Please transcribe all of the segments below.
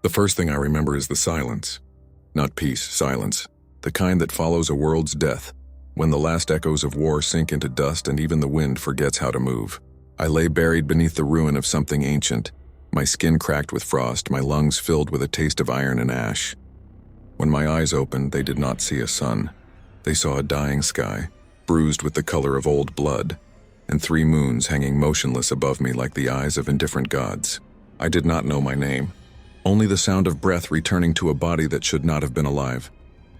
The first thing I remember is the silence. Not peace, silence. The kind that follows a world's death, when the last echoes of war sink into dust and even the wind forgets how to move. I lay buried beneath the ruin of something ancient, my skin cracked with frost, my lungs filled with a taste of iron and ash. When my eyes opened, they did not see a sun. They saw a dying sky, bruised with the color of old blood, and 3 moons hanging motionless above me like the eyes of indifferent gods. I did not know my name, only the sound of breath returning to a body that should not have been alive.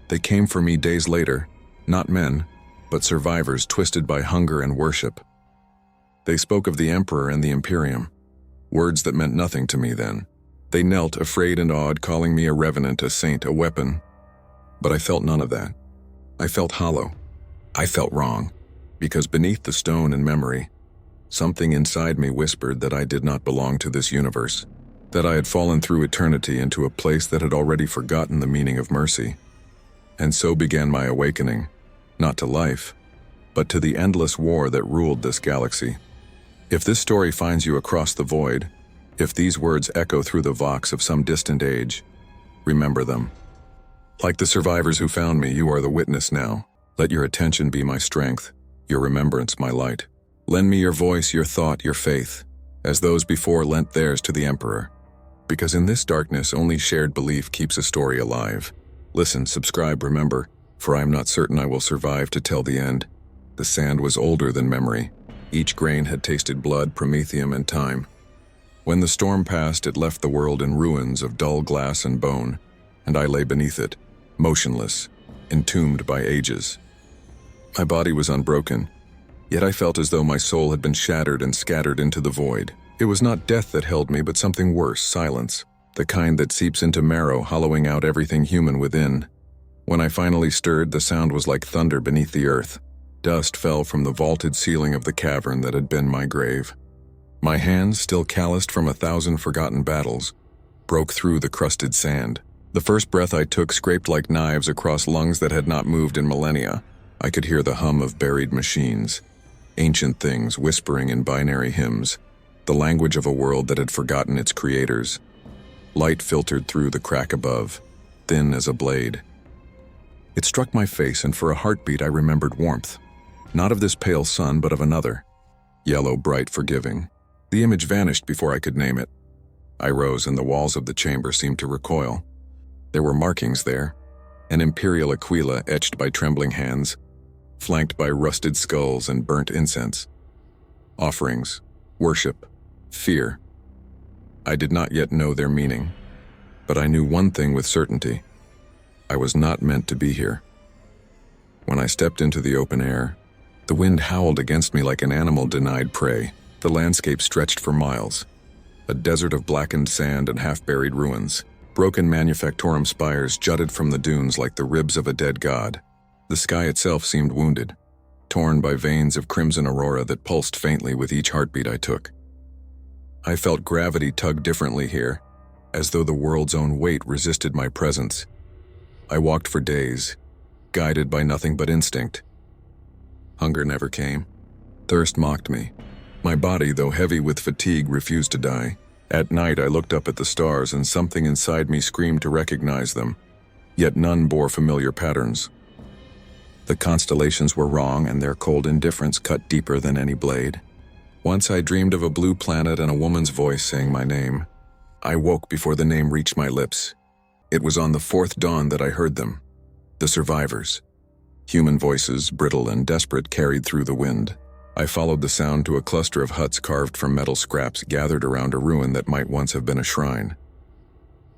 They came for me days later, not men, but survivors twisted by hunger and worship. They spoke of the Emperor and the Imperium, words that meant nothing to me then. They knelt, afraid and awed, calling me a revenant, a saint, a weapon. But I felt none of that. I felt hollow. I felt wrong, because beneath the stone and memory, something inside me whispered that I did not belong to this universe, that I had fallen through eternity into a place that had already forgotten the meaning of mercy. And so began my awakening, not to life, but to the endless war that ruled this galaxy. If this story finds you across the void, if these words echo through the vox of some distant age, remember them. Like the survivors who found me, you are the witness now. Let your attention be my strength, your remembrance my light. Lend me your voice, your thought, your faith, as those before lent theirs to the Emperor. Because in this darkness, only shared belief keeps a story alive. Listen, subscribe, remember, for I am not certain I will survive to tell the end. The sand was older than memory. Each grain had tasted blood, promethium, and time. When the storm passed, it left the world in ruins of dull glass and bone, and I lay beneath it, motionless, entombed by ages. My body was unbroken, yet I felt as though my soul had been shattered and scattered into the void. It was not death that held me, but something worse, silence, the kind that seeps into marrow, hollowing out everything human within. When I finally stirred, the sound was like thunder beneath the earth. Dust fell from the vaulted ceiling of the cavern that had been my grave. My hands, still calloused from 1,000 forgotten battles, broke through the crusted sand. The first breath I took scraped like knives across lungs that had not moved in millennia. I could hear the hum of buried machines, ancient things whispering in binary hymns, the language of a world that had forgotten its creators. Light filtered through the crack above, thin as a blade. It struck my face, and for a heartbeat I remembered warmth. Not of this pale sun, but of another. Yellow, bright, forgiving. The image vanished before I could name it. I rose, and the walls of the chamber seemed to recoil. There were markings there, an imperial aquila etched by trembling hands, flanked by rusted skulls and burnt incense. Offerings, worship, fear. I did not yet know their meaning, but I knew one thing with certainty. I was not meant to be here. When I stepped into the open air, the wind howled against me like an animal denied prey. The landscape stretched for miles, a desert of blackened sand and half-buried ruins. Broken manufactorum spires jutted from the dunes like the ribs of a dead god. The sky itself seemed wounded, torn by veins of crimson aurora that pulsed faintly with each heartbeat I took. I felt gravity tug differently here, as though the world's own weight resisted my presence. I walked for days, guided by nothing but instinct. Hunger never came. Thirst mocked me. My body, though heavy with fatigue, refused to die. At night I looked up at the stars, and something inside me screamed to recognize them, yet none bore familiar patterns. The constellations were wrong, and their cold indifference cut deeper than any blade. Once I dreamed of a blue planet and a woman's voice saying my name. I woke before the name reached my lips. It was on the 4th dawn that I heard them. The survivors. Human voices, brittle and desperate, carried through the wind. I followed the sound to a cluster of huts carved from metal scraps gathered around a ruin that might once have been a shrine.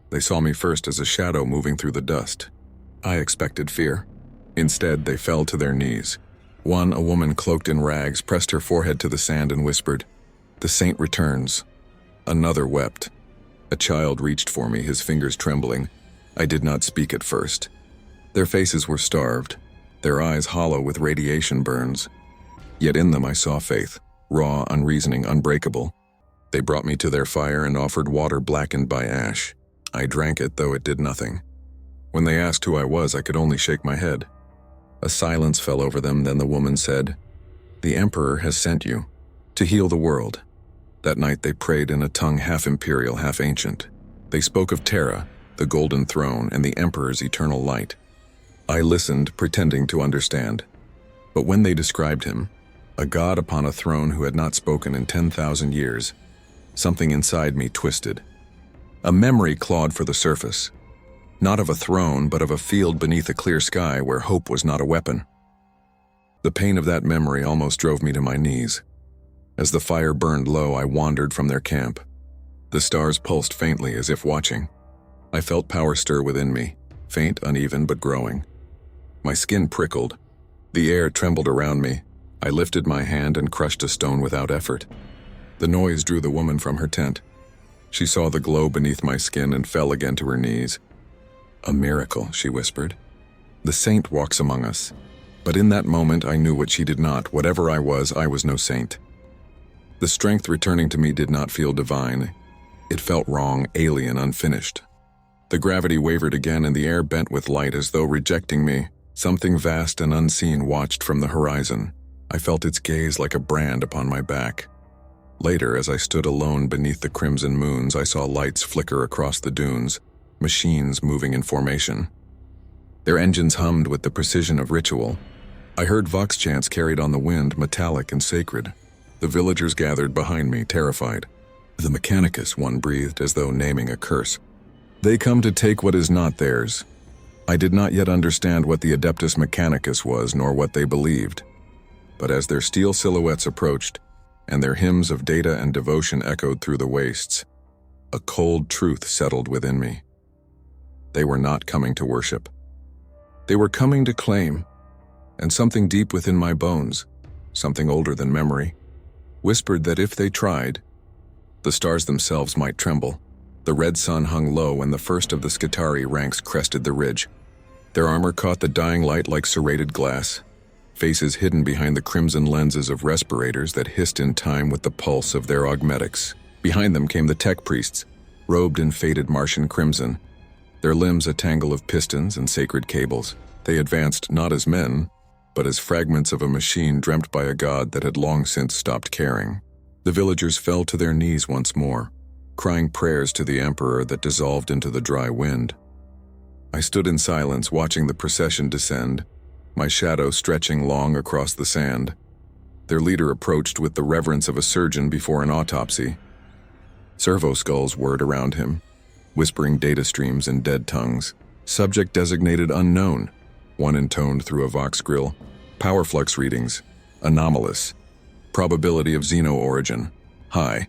They saw me first as a shadow moving through the dust. I expected fear. Instead, they fell to their knees. One, a woman cloaked in rags, pressed her forehead to the sand and whispered, "The saint returns." Another wept. A child reached for me, his fingers trembling. I did not speak at first. Their faces were starved, their eyes hollow with radiation burns. Yet in them I saw faith, raw, unreasoning, unbreakable. They brought me to their fire and offered water blackened by ash. I drank it, though it did nothing. When they asked who I was, I could only shake my head. A silence fell over them, then the woman said, "The Emperor has sent you to heal the world." That night they prayed in a tongue half imperial, half ancient. They spoke of Terra, the Golden Throne, and the Emperor's eternal light. I listened, pretending to understand. But when they described him, a god upon a throne who had not spoken in 10,000 years, something inside me twisted. A memory clawed for the surface, not of a throne, but of a field beneath a clear sky where hope was not a weapon. The pain of that memory almost drove me to my knees. As the fire burned low, I wandered from their camp. The stars pulsed faintly as if watching. I felt power stir within me, faint, uneven, but growing. My skin prickled. The air trembled around me. I lifted my hand and crushed a stone without effort. The noise drew the woman from her tent. She saw the glow beneath my skin and fell again to her knees. "A miracle," she whispered. "The saint walks among us." But in that moment I knew what she did not. Whatever I was no saint. The strength returning to me did not feel divine. It felt wrong, alien, unfinished. The gravity wavered again and the air bent with light as though rejecting me. Something vast and unseen watched from the horizon. I felt its gaze like a brand upon my back. Later, as I stood alone beneath the crimson moons, I saw lights flicker across the dunes, machines moving in formation. Their engines hummed with the precision of ritual. I heard vox chants carried on the wind, metallic and sacred. The villagers gathered behind me, terrified. "The Mechanicus," one breathed, as though naming a curse. "They come to take what is not theirs." I did not yet understand what the Adeptus Mechanicus was, nor what they believed. But as their steel silhouettes approached, and their hymns of data and devotion echoed through the wastes, a cold truth settled within me. They were not coming to worship. They were coming to claim, and something deep within my bones, something older than memory, whispered that if they tried, the stars themselves might tremble. The red sun hung low and the first of the Skitarii ranks crested the ridge. Their armor caught the dying light like serrated glass, faces hidden behind the crimson lenses of respirators that hissed in time with the pulse of their augmetics. Behind them came the tech priests, robed in faded Martian crimson, their limbs a tangle of pistons and sacred cables. They advanced not as men, but as fragments of a machine dreamt by a god that had long since stopped caring. The villagers fell to their knees once more, crying prayers to the Emperor that dissolved into the dry wind. I stood in silence, watching the procession descend, my shadow stretching long across the sand. Their leader approached with the reverence of a surgeon before an autopsy. Servo skulls whirred around him, whispering data streams in dead tongues. Subject designated unknown, one intoned through a vox grill. Power flux readings, anomalous. Probability of xeno origin, high.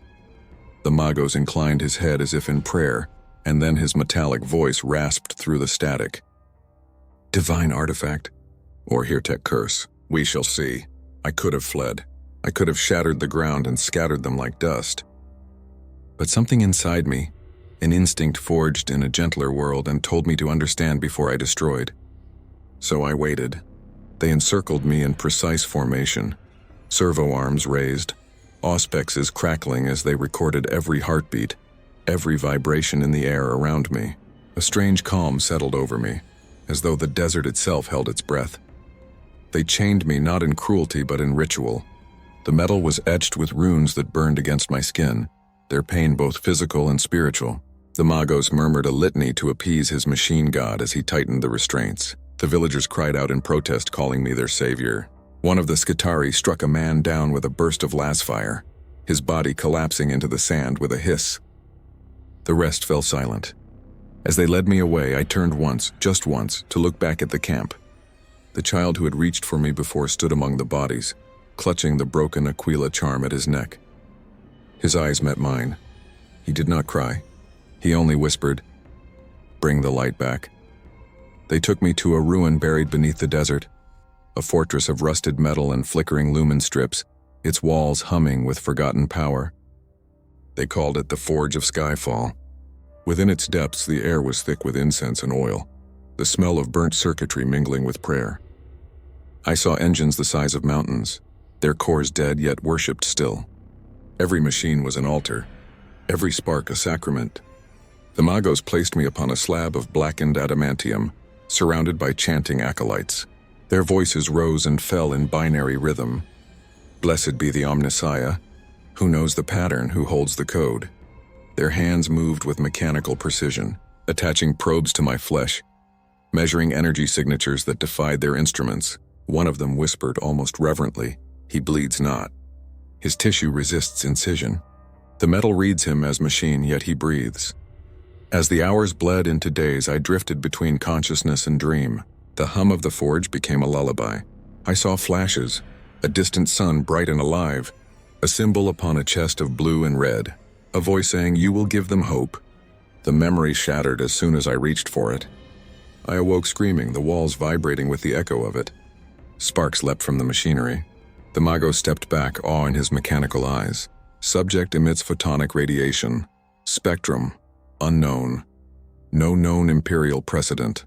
The Magos inclined his head as if in prayer, and then his metallic voice rasped through the static. "Divine artifact, or heretical curse, we shall see." I could have fled. I could have shattered the ground and scattered them like dust. But something inside me, an instinct forged in a gentler world, and told me to understand before I destroyed. So I waited. They encircled me in precise formation, servo arms raised, auspexes crackling as they recorded every heartbeat, every vibration in the air around me. A strange calm settled over me, as though the desert itself held its breath. They chained me not in cruelty but in ritual. The metal was etched with runes that burned against my skin, their pain both physical and spiritual. The Magos murmured a litany to appease his machine god as he tightened the restraints. The villagers cried out in protest, calling me their savior. One of the Skitarii struck a man down with a burst of lasfire, his body collapsing into the sand with a hiss. The rest fell silent. As they led me away, I turned once, just once, to look back at the camp. The child who had reached for me before stood among the bodies, clutching the broken Aquila charm at his neck. His eyes met mine. He did not cry. He only whispered, "Bring the light back." They took me to a ruin buried beneath the desert, a fortress of rusted metal and flickering lumen strips, its walls humming with forgotten power. They called it the Forge of Skyfall. Within its depths, the air was thick with incense and oil, the smell of burnt circuitry mingling with prayer. I saw engines the size of mountains, their cores dead yet worshipped still. Every machine was an altar, every spark a sacrament. The Magos placed me upon a slab of blackened adamantium, surrounded by chanting acolytes. Their voices rose and fell in binary rhythm. "Blessed be the Omnissiah, who knows the pattern, who holds the code. Their hands moved with mechanical precision, attaching probes to my flesh, measuring energy signatures that defied their instruments. One of them whispered almost reverently, "He bleeds not. His tissue resists incision. The metal reads him as machine, yet he breathes." As the hours bled into days, I drifted between consciousness and dream. The hum of the forge became a lullaby. I saw flashes, a distant sun bright and alive, a symbol upon a chest of blue and red, a voice saying, "You will give them hope." The memory shattered as soon as I reached for it. I awoke screaming, the walls vibrating with the echo of it. Sparks leapt from the machinery. The mago stepped back, awe in his mechanical eyes. Subject emits photonic radiation. Spectrum. Unknown. No known imperial precedent.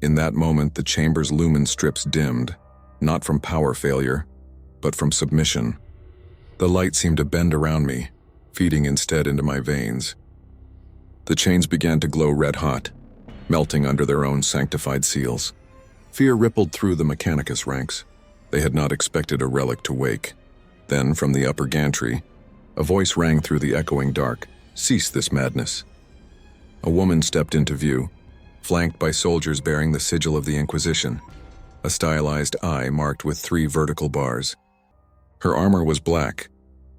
In that moment, the chamber's lumen strips dimmed, not from power failure, but from submission. The light seemed to bend around me, feeding instead into my veins. The chains began to glow red-hot, melting under their own sanctified seals. Fear rippled through the Mechanicus ranks. They had not expected a relic to wake. Then, from the upper gantry, a voice rang through the echoing dark, "Cease this madness." A woman stepped into view, flanked by soldiers bearing the sigil of the Inquisition, a stylized eye marked with 3 vertical bars. Her armor was black,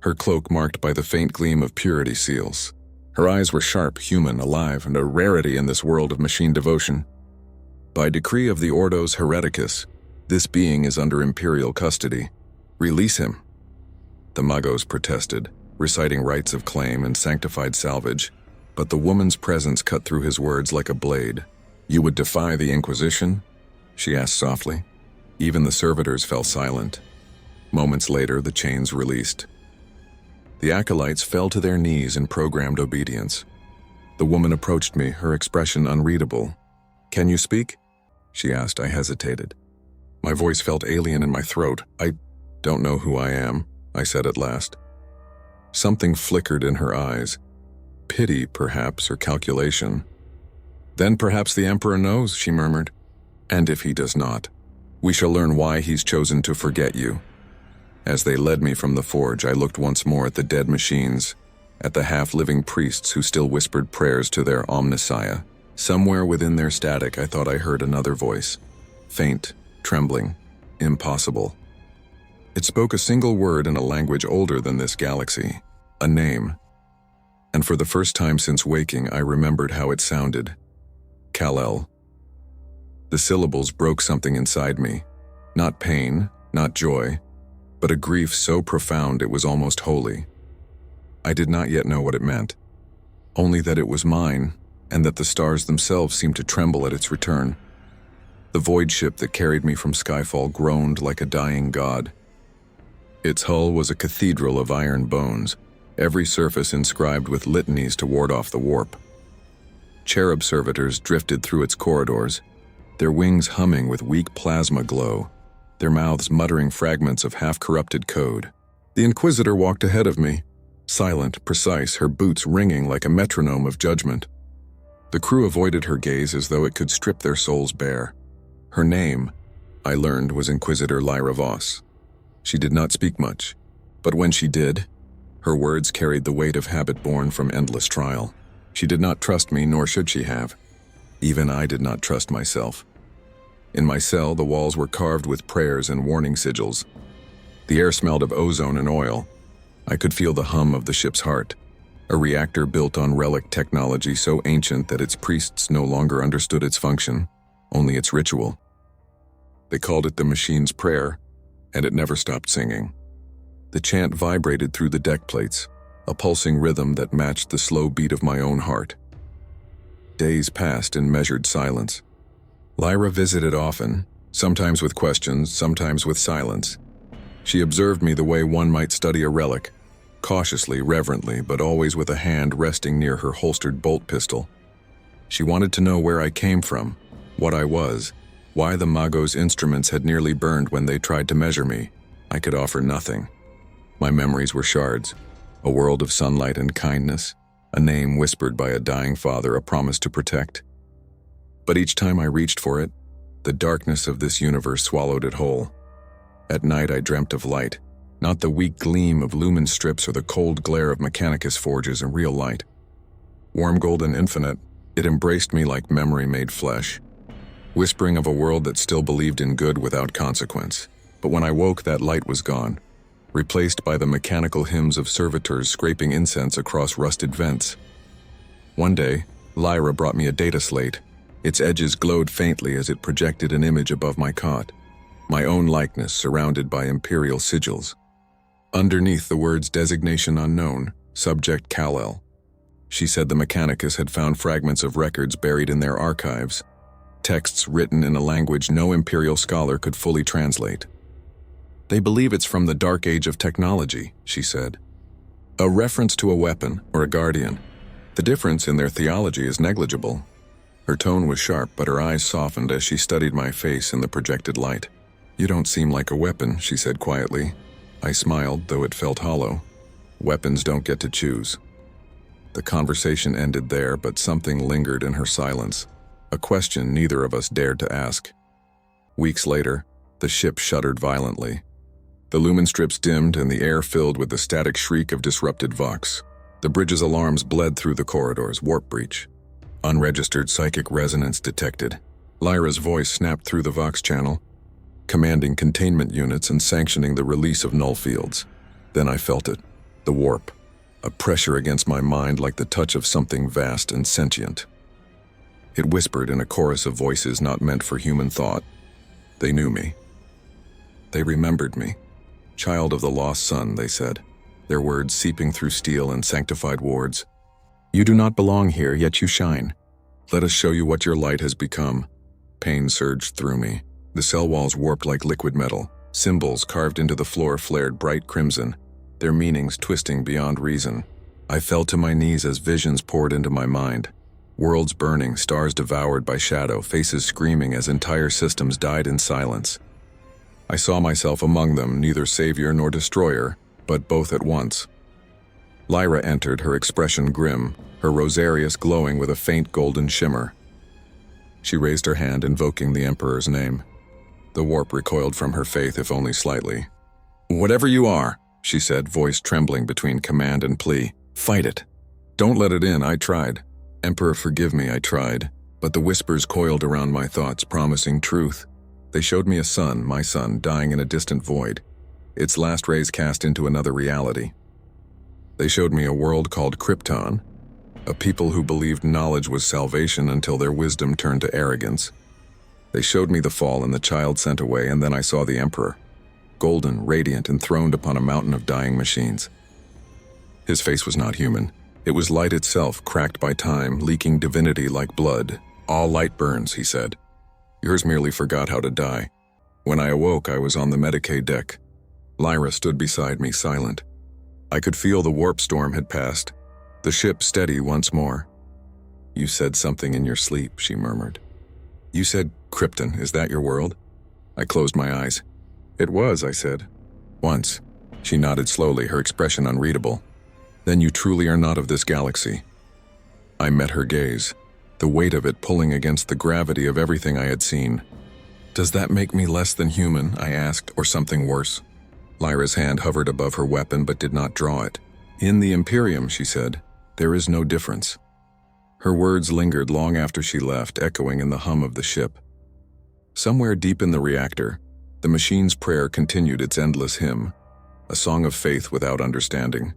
her cloak marked by the faint gleam of purity seals. Her eyes were sharp, human, alive, and a rarity in this world of machine devotion. "By decree of the Ordos Hereticus, this being is under imperial custody. Release him." The magos protested, reciting rights of claim and sanctified salvage, but the woman's presence cut through his words like a blade. "You would defy the Inquisition?" she asked softly. Even the servitors fell silent. Moments later, the chains released. The acolytes fell to their knees in programmed obedience. The woman approached me, her expression unreadable. "Can you speak?" she asked. I hesitated. My voice felt alien in my throat. "I don't know who I am," I said at last. Something flickered in her eyes. Pity, perhaps, or calculation. "Then perhaps the Emperor knows," she murmured. "And if he does not, we shall learn why he's chosen to forget you." As they led me from the forge, I looked once more at the dead machines, at the half-living priests who still whispered prayers to their omnissiah. Somewhere within their static, I thought I heard another voice. Faint, trembling, impossible. It spoke a single word in a language older than this galaxy, a name. And for the first time since waking, I remembered how it sounded. Kal-El. The syllables broke something inside me. Not pain, not joy, but a grief so profound it was almost holy. I did not yet know what it meant, only that it was mine, and that the stars themselves seemed to tremble at its return. The void ship that carried me from Skyfall groaned like a dying god. Its hull was a cathedral of iron bones, every surface inscribed with litanies to ward off the warp. Cherub servitors drifted through its corridors, their wings humming with weak plasma glow, their mouths muttering fragments of half-corrupted code. The Inquisitor walked ahead of me, silent, precise, her boots ringing like a metronome of judgment. The crew avoided her gaze as though it could strip their souls bare. Her name, I learned, was Inquisitor Lyra Voss. She did not speak much, but when she did, her words carried the weight of habit born from endless trial. She did not trust me, nor should she have. Even I did not trust myself. In my cell, the walls were carved with prayers and warning sigils. The air smelled of ozone and oil. I could feel the hum of the ship's heart, a reactor built on relic technology so ancient that its priests no longer understood its function, only its ritual. They called it the machine's prayer, and it never stopped singing. The chant vibrated through the deck plates, a pulsing rhythm that matched the slow beat of my own heart. Days passed in measured silence. Lyra visited often, sometimes with questions, sometimes with silence. She observed me the way one might study a relic, cautiously, reverently, but always with a hand resting near her holstered bolt pistol. She wanted to know where I came from, what I was, why the Magos' instruments had nearly burned when they tried to measure me. I could offer nothing. My memories were shards, a world of sunlight and kindness, a name whispered by a dying father, a promise to protect. But each time I reached for it, the darkness of this universe swallowed it whole. At night I dreamt of light, not the weak gleam of lumen strips or the cold glare of Mechanicus forges in real light. Warm gold and infinite, it embraced me like memory made flesh, whispering of a world that still believed in good without consequence. But when I woke, that light was gone, replaced by the mechanical hymns of servitors scraping incense across rusted vents. One day, Lyra brought me a data slate. Its edges glowed faintly as it projected an image above my cot, my own likeness surrounded by imperial sigils. Underneath the words designation unknown, subject Kal-El. She said the Mechanicus had found fragments of records buried in their archives, texts written in a language no imperial scholar could fully translate. They believe it's from the dark age of technology, she said. A reference to a weapon or a guardian. The difference in their theology is negligible. Her tone was sharp, but her eyes softened as she studied my face in the projected light. You don't seem like a weapon, she said quietly. I smiled, though it felt hollow. Weapons don't get to choose. The conversation ended there, but something lingered in her silence. A question neither of us dared to ask. Weeks later, the ship shuddered violently. The lumen strips dimmed and the air filled with the static shriek of disrupted vox. The bridge's alarms bled through the corridors, warp breach. Unregistered psychic resonance detected. Lyra's voice snapped through the vox channel, commanding containment units and sanctioning the release of null fields. Then I felt it, the warp, a pressure against my mind like the touch of something vast and sentient. It whispered in a chorus of voices not meant for human thought. They knew me. They remembered me. Child of the lost sun, they said, their words seeping through steel and sanctified wards. You do not belong here, yet you shine. Let us show you what your light has become. Pain surged through me. The cell walls warped like liquid metal. Symbols carved into the floor flared bright crimson, their meanings twisting beyond reason. I fell to my knees as visions poured into my mind. Worlds burning, stars devoured by shadow, faces screaming as entire systems died in silence. I saw myself among them, neither savior nor destroyer, but both at once. Lyra entered, her expression grim, her rosarius glowing with a faint golden shimmer. She raised her hand, invoking the Emperor's name. The warp recoiled from her faith, if only slightly. Whatever you are, she said, voice trembling between command and plea, fight it. Don't let it in, I tried. Emperor, forgive me, I tried. But the whispers coiled around my thoughts, promising truth. They showed me a sun, my sun, dying in a distant void, its last rays cast into another reality. They showed me a world called Krypton, a people who believed knowledge was salvation until their wisdom turned to arrogance. They showed me the fall and the child sent away, and then I saw the Emperor, golden, radiant, enthroned upon a mountain of dying machines. His face was not human. It was light itself, cracked by time, leaking divinity like blood. All light burns, he said. Yours merely forgot how to die. When I awoke, I was on the Medicaid deck. Lyra stood beside me, silent. I could feel the warp storm had passed, the ship steady once more. You said something in your sleep, she murmured. You said, Krypton, is that your world? I closed my eyes. It was, I said. Once. She nodded slowly, her expression unreadable. Then you truly are not of this galaxy. I met her gaze, the weight of it pulling against the gravity of everything I had seen. Does that make me less than human, I asked, or something worse? Lyra's hand hovered above her weapon but did not draw it. In the Imperium, she said, there is no difference. Her words lingered long after she left, echoing in the hum of the ship. Somewhere deep in the reactor, the machine's prayer continued its endless hymn, a song of faith without understanding.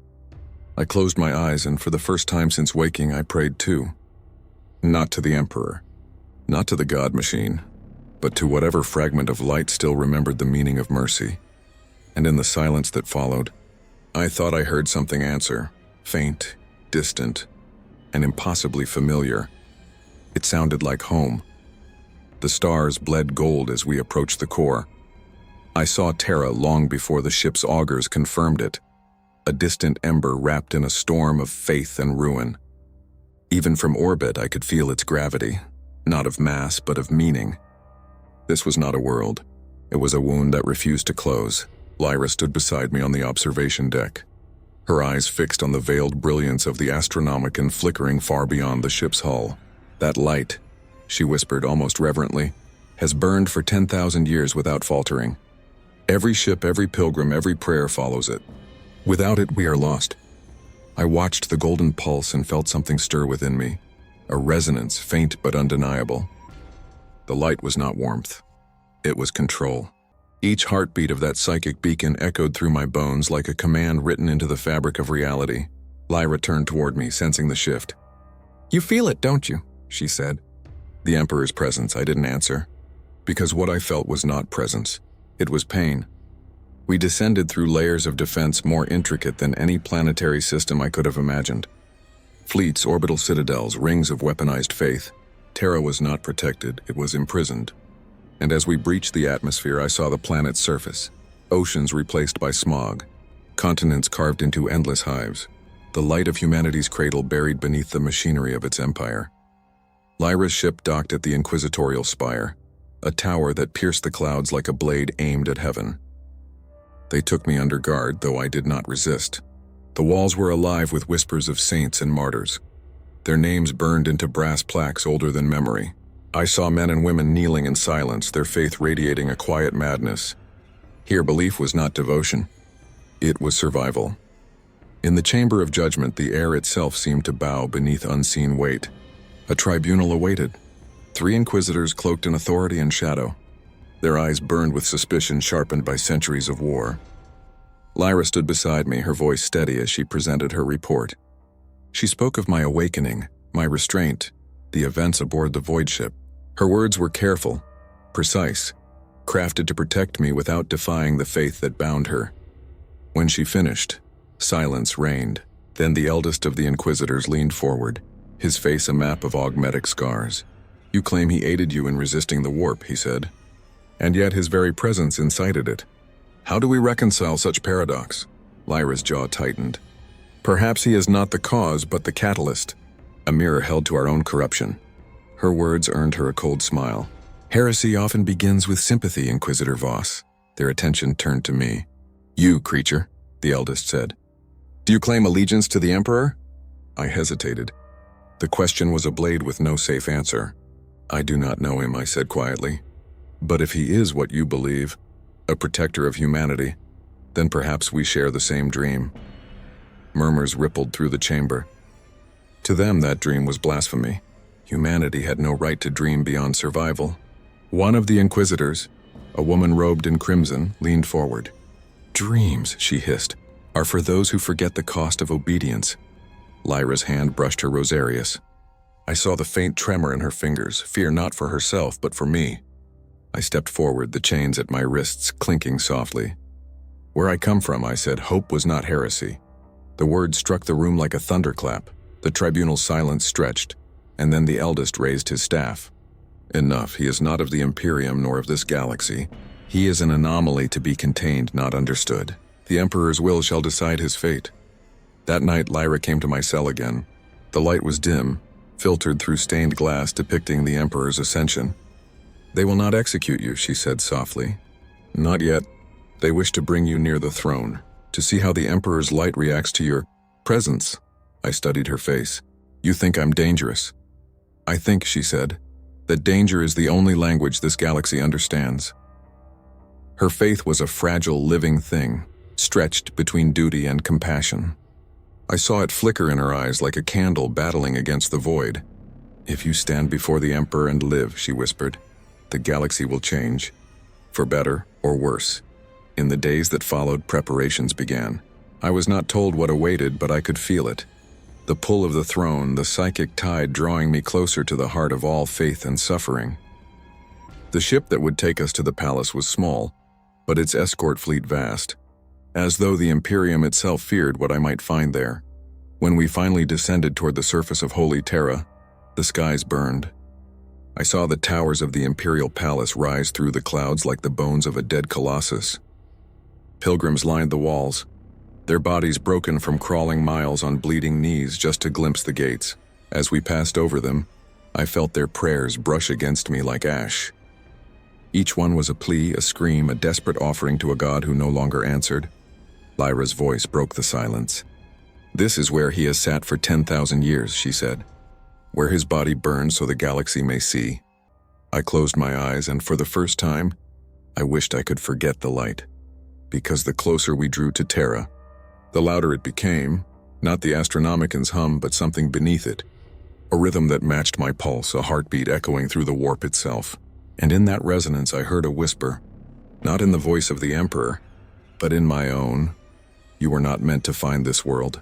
I closed my eyes, and for the first time since waking, I prayed too. Not to the Emperor, not to the God machine, but to whatever fragment of light still remembered the meaning of mercy. And in the silence that followed, I thought I heard something answer, faint, distant, and impossibly familiar. It sounded like home. The stars bled gold as we approached the core. I saw Terra long before the ship's augurs confirmed it, a distant ember wrapped in a storm of faith and ruin. Even from orbit, I could feel its gravity, not of mass, but of meaning. This was not a world. It was a wound that refused to close. Lyra stood beside me on the observation deck, her eyes fixed on the veiled brilliance of the Astronomicon flickering far beyond the ship's hull. That light, she whispered almost reverently, has burned for 10,000 years without faltering. Every ship, every pilgrim, every prayer follows it. Without it, we are lost. I watched the golden pulse and felt something stir within me, a resonance, faint but undeniable. The light was not warmth. It was control. Each heartbeat of that psychic beacon echoed through my bones like a command written into the fabric of reality. Lyra turned toward me, sensing the shift. "You feel it, don't you?" she said. The Emperor's presence, I didn't answer. Because what I felt was not presence. It was pain. We descended through layers of defense more intricate than any planetary system I could have imagined. Fleets, orbital citadels, rings of weaponized faith. Terra was not protected, it was imprisoned. And as we breached the atmosphere, I saw the planet's surface. Oceans replaced by smog. Continents carved into endless hives. The light of humanity's cradle buried beneath the machinery of its empire. Lyra's ship docked at the inquisitorial spire, a tower that pierced the clouds like a blade aimed at heaven. They took me under guard, though I did not resist. The walls were alive with whispers of saints and martyrs. Their names burned into brass plaques older than memory. I saw men and women kneeling in silence, their faith radiating a quiet madness. Here, belief was not devotion. It was survival. In the chamber of judgment, the air itself seemed to bow beneath unseen weight. A tribunal awaited. 3 inquisitors cloaked in authority and shadow. Their eyes burned with suspicion sharpened by centuries of war. Lyra stood beside me, her voice steady as she presented her report. She spoke of my awakening, my restraint, the events aboard the void ship. Her words were careful, precise, crafted to protect me without defying the faith that bound her. When she finished, silence reigned. Then the eldest of the inquisitors leaned forward, his face a map of augmetic scars. "You claim he aided you in resisting the warp," he said. "And yet his very presence incited it. How do we reconcile such paradox?" Lyra's jaw tightened. "Perhaps he is not the cause, but the catalyst, a mirror held to our own corruption." Her words earned her a cold smile. "Heresy often begins with sympathy, Inquisitor Voss." Their attention turned to me. "You, creature," the eldest said. "Do you claim allegiance to the Emperor?" I hesitated. The question was a blade with no safe answer. "I do not know him," I said quietly. "But if he is what you believe, a protector of humanity, then perhaps we share the same dream." Murmurs rippled through the chamber. To them, that dream was blasphemy. Humanity had no right to dream beyond survival. One of the inquisitors, a woman robed in crimson, leaned forward. "Dreams," she hissed, "are for those who forget the cost of obedience." Lyra's hand brushed her rosarius. I saw the faint tremor in her fingers, fear not for herself, but for me. I stepped forward, the chains at my wrists clinking softly. "Where I come from," I said, "hope was not heresy." The words struck the room like a thunderclap. The tribunal's silence stretched, and then the eldest raised his staff. "Enough, he is not of the Imperium nor of this galaxy. He is an anomaly to be contained, not understood. The Emperor's will shall decide his fate." That night, Lyra came to my cell again. The light was dim, filtered through stained glass depicting the Emperor's ascension. "They will not execute you," she said softly. "Not yet. They wish to bring you near the throne, to see how the Emperor's light reacts to your presence." I studied her face. "You think I'm dangerous?" "I think," she said, "that danger is the only language this galaxy understands." Her faith was a fragile, living thing, stretched between duty and compassion. I saw it flicker in her eyes like a candle battling against the void. "If you stand before the Emperor and live," she whispered, "the galaxy will change, for better or worse." In the days that followed, preparations began. I was not told what awaited, but I could feel it. The pull of the throne, the psychic tide drawing me closer to the heart of all faith and suffering. The ship that would take us to the palace was small, but its escort fleet vast, as though the Imperium itself feared what I might find there. When we finally descended toward the surface of Holy Terra, the skies burned. I saw the towers of the Imperial Palace rise through the clouds like the bones of a dead colossus. Pilgrims lined the walls, their bodies broken from crawling miles on bleeding knees just to glimpse the gates. As we passed over them, I felt their prayers brush against me like ash. Each one was a plea, a scream, a desperate offering to a god who no longer answered. Lyra's voice broke the silence. "This is where he has sat for 10,000 years, she said. "Where his body burned so the galaxy may see." I closed my eyes, and for the first time, I wished I could forget the light. because the closer we drew to Terra, the louder it became, not the Astronomican's hum, but something beneath it. A rhythm that matched my pulse, a heartbeat echoing through the warp itself. And in that resonance I heard a whisper, not in the voice of the Emperor, but in my own. You were not meant to find this world.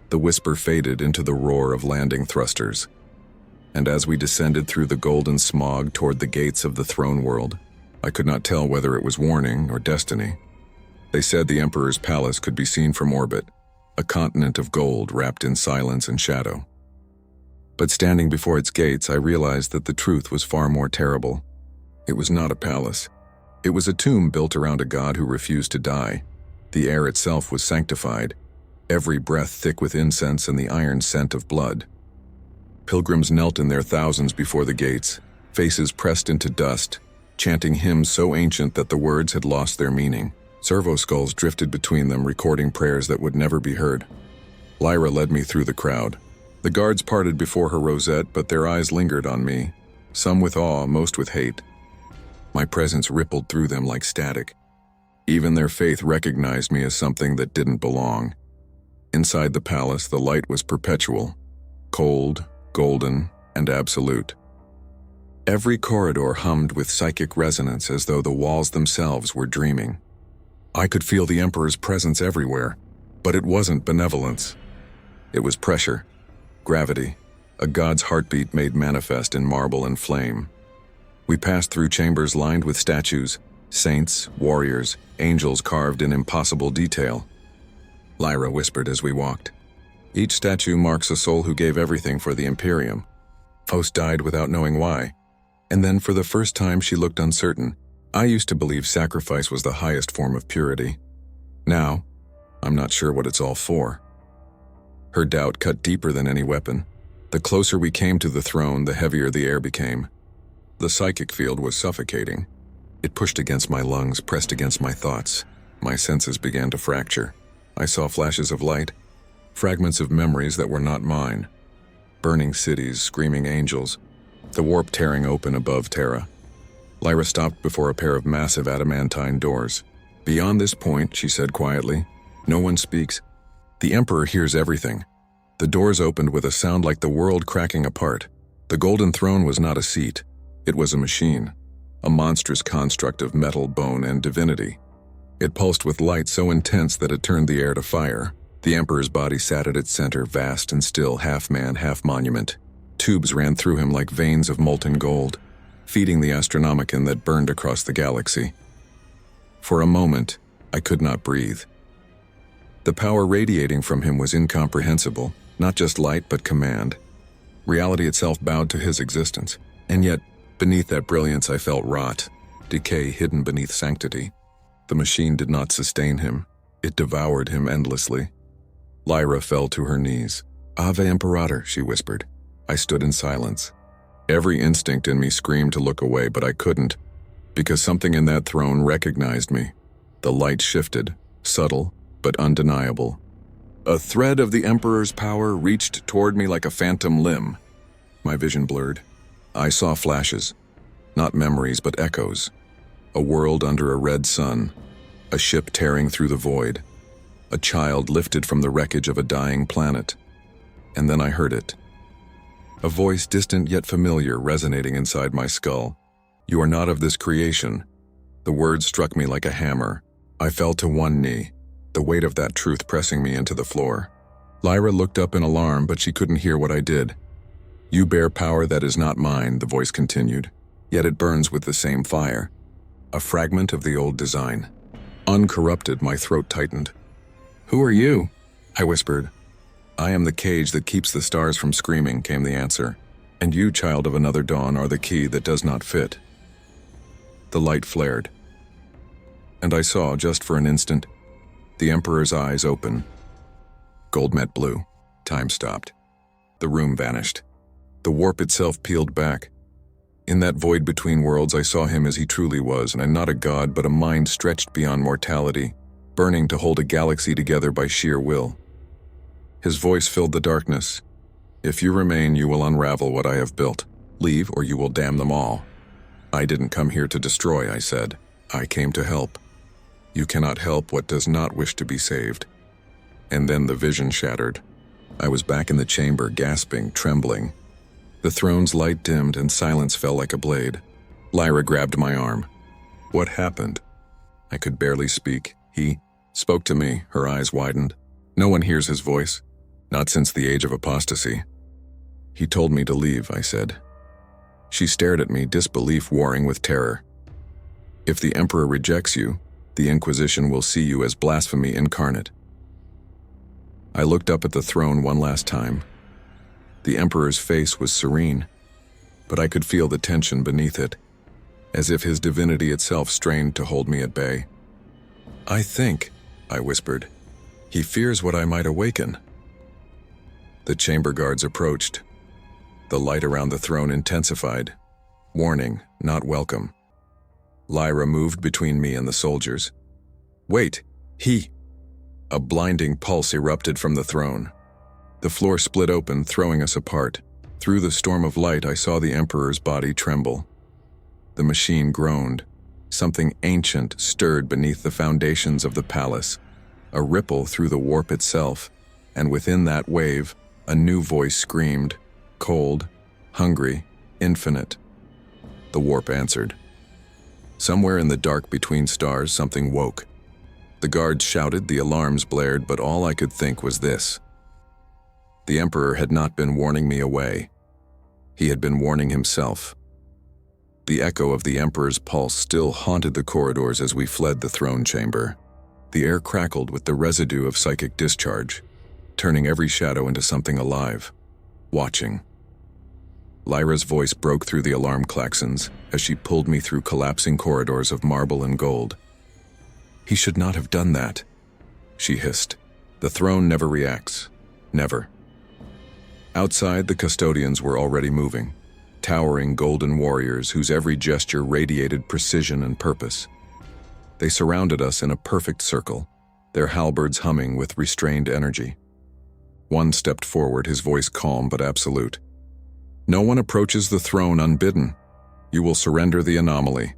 The whisper faded into the roar of landing thrusters. And as we descended through the golden smog toward the gates of the throne world, I could not tell whether it was warning or destiny. They said the Emperor's palace could be seen from orbit, a continent of gold wrapped in silence and shadow. But standing before its gates, I realized that the truth was far more terrible. It was not a palace. It was a tomb built around a god who refused to die. The air itself was sanctified, every breath thick with incense and the iron scent of blood. Pilgrims knelt in their thousands before the gates, faces pressed into dust, chanting hymns so ancient that the words had lost their meaning. Servo skulls drifted between them, recording prayers that would never be heard. Lyra led me through the crowd. The guards parted before her rosette, but their eyes lingered on me, some with awe, most with hate. My presence rippled through them like static. Even their faith recognized me as something that didn't belong. Inside the palace, the light was perpetual, cold, golden, and absolute. Every corridor hummed with psychic resonance as though the walls themselves were dreaming. I could feel the Emperor's presence everywhere, but it wasn't benevolence. It was pressure, gravity, a god's heartbeat made manifest in marble and flame. We passed through chambers lined with statues, saints, warriors, angels carved in impossible detail. Lyra whispered as we walked. Each statue marks a soul who gave everything for the Imperium. Most died without knowing why. And then for the first time she looked uncertain. I used to believe sacrifice was the highest form of purity. Now, I'm not sure what it's all for. Her doubt cut deeper than any weapon. The closer we came to the throne, the heavier the air became. The psychic field was suffocating. It pushed against my lungs, pressed against my thoughts. My senses began to fracture. I saw flashes of light, fragments of memories that were not mine. Burning cities, screaming angels, the warp tearing open above Terra. Lyra stopped before a pair of massive adamantine doors. Beyond this point, she said quietly, no one speaks. The Emperor hears everything. The doors opened with a sound like the world cracking apart. The golden throne was not a seat. It was a machine, a monstrous construct of metal, bone, and divinity. It pulsed with light so intense that it turned the air to fire. The Emperor's body sat at its center, vast and still, half man, half monument. Tubes ran through him like veins of molten gold, feeding the Astronomican that burned across the galaxy. For a moment, I could not breathe. The power radiating from him was incomprehensible, not just light but command. Reality itself bowed to his existence, and yet, beneath that brilliance I felt rot, decay hidden beneath sanctity. The machine did not sustain him. It devoured him endlessly. Lyra fell to her knees. "Ave Imperator," she whispered. I stood in silence. Every instinct in me screamed to look away, but I couldn't, because something in that throne recognized me. The light shifted, subtle but undeniable. A thread of the Emperor's power reached toward me like a phantom limb. My vision blurred. I saw flashes, not memories but echoes. A world under a red sun, a ship tearing through the void, a child lifted from the wreckage of a dying planet. And then I heard it. A voice distant yet familiar resonating inside my skull. "You are not of this creation." The words struck me like a hammer. I fell to one knee, the weight of that truth pressing me into the floor. Lyra looked up in alarm, but she couldn't hear what I did. "You bear power that is not mine," the voice continued, "yet it burns with the same fire. A fragment of the old design." Uncorrupted, my throat tightened. "Who are you?" I whispered. "I am the cage that keeps the stars from screaming," came the answer. "And you, child of another dawn, are the key that does not fit." The light flared, and I saw, just for an instant, the Emperor's eyes open. Gold met blue. Time stopped. The room vanished. The warp itself peeled back. In that void between worlds, I saw him as he truly was, and not a god, but a mind stretched beyond mortality, burning to hold a galaxy together by sheer will. His voice filled the darkness. "If you remain, you will unravel what I have built. Leave, or you will damn them all." "I didn't come here to destroy," I said. "I came to help." You cannot help what does not wish to be saved. And then the vision shattered. I was back in the chamber, gasping, trembling. The throne's light dimmed and silence fell like a blade. Lyra grabbed my arm. What happened? I could barely speak. He spoke to me, her eyes widened. No one hears his voice. Not since the age of apostasy. He told me to leave, I said. She stared at me, disbelief warring with terror. If the Emperor rejects you, the Inquisition will see you as blasphemy incarnate. I looked up at the throne one last time. The Emperor's face was serene, but I could feel the tension beneath it, as if his divinity itself strained to hold me at bay. I think, I whispered, he fears what I might awaken. The chamber guards approached. The light around the throne intensified. Warning, not welcome. Lyra moved between me and the soldiers. Wait, he... A blinding pulse erupted from the throne. The floor split open, throwing us apart. Through the storm of light, I saw the Emperor's body tremble. The machine groaned. Something ancient stirred beneath the foundations of the palace. A ripple through the warp itself, and within that wave, a new voice screamed, cold, hungry, infinite. The warp answered. Somewhere in the dark between stars, something woke. The guards shouted, the alarms blared, but all I could think was this. The Emperor had not been warning me away. He had been warning himself. The echo of the Emperor's pulse still haunted the corridors as we fled the throne chamber. The air crackled with the residue of psychic discharge, turning every shadow into something alive, watching. Lyra's voice broke through the alarm klaxons as she pulled me through collapsing corridors of marble and gold. He should not have done that, she hissed. The throne never reacts. Never. Outside, the custodians were already moving, towering golden warriors whose every gesture radiated precision and purpose. They surrounded us in a perfect circle, their halberds humming with restrained energy. One stepped forward, his voice calm but absolute. No one approaches the throne unbidden. You will surrender the anomaly.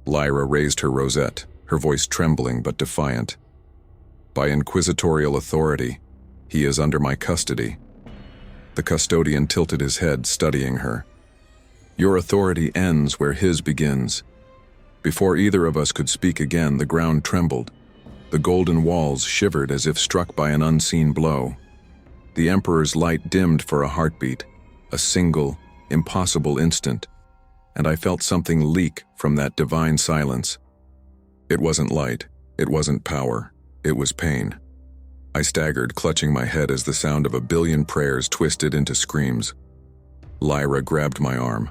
Lyra raised her rosette, her voice trembling but defiant. By inquisitorial authority, he is under my custody. The custodian tilted his head, studying her. Your authority ends where his begins. Before either of us could speak again, the ground trembled. The golden walls shivered as if struck by an unseen blow. The Emperor's light dimmed for a heartbeat, a single, impossible instant, and I felt something leak from that divine silence. It wasn't light, it wasn't power, it was pain. I staggered, clutching my head as the sound of a billion prayers twisted into screams. Lyra grabbed my arm.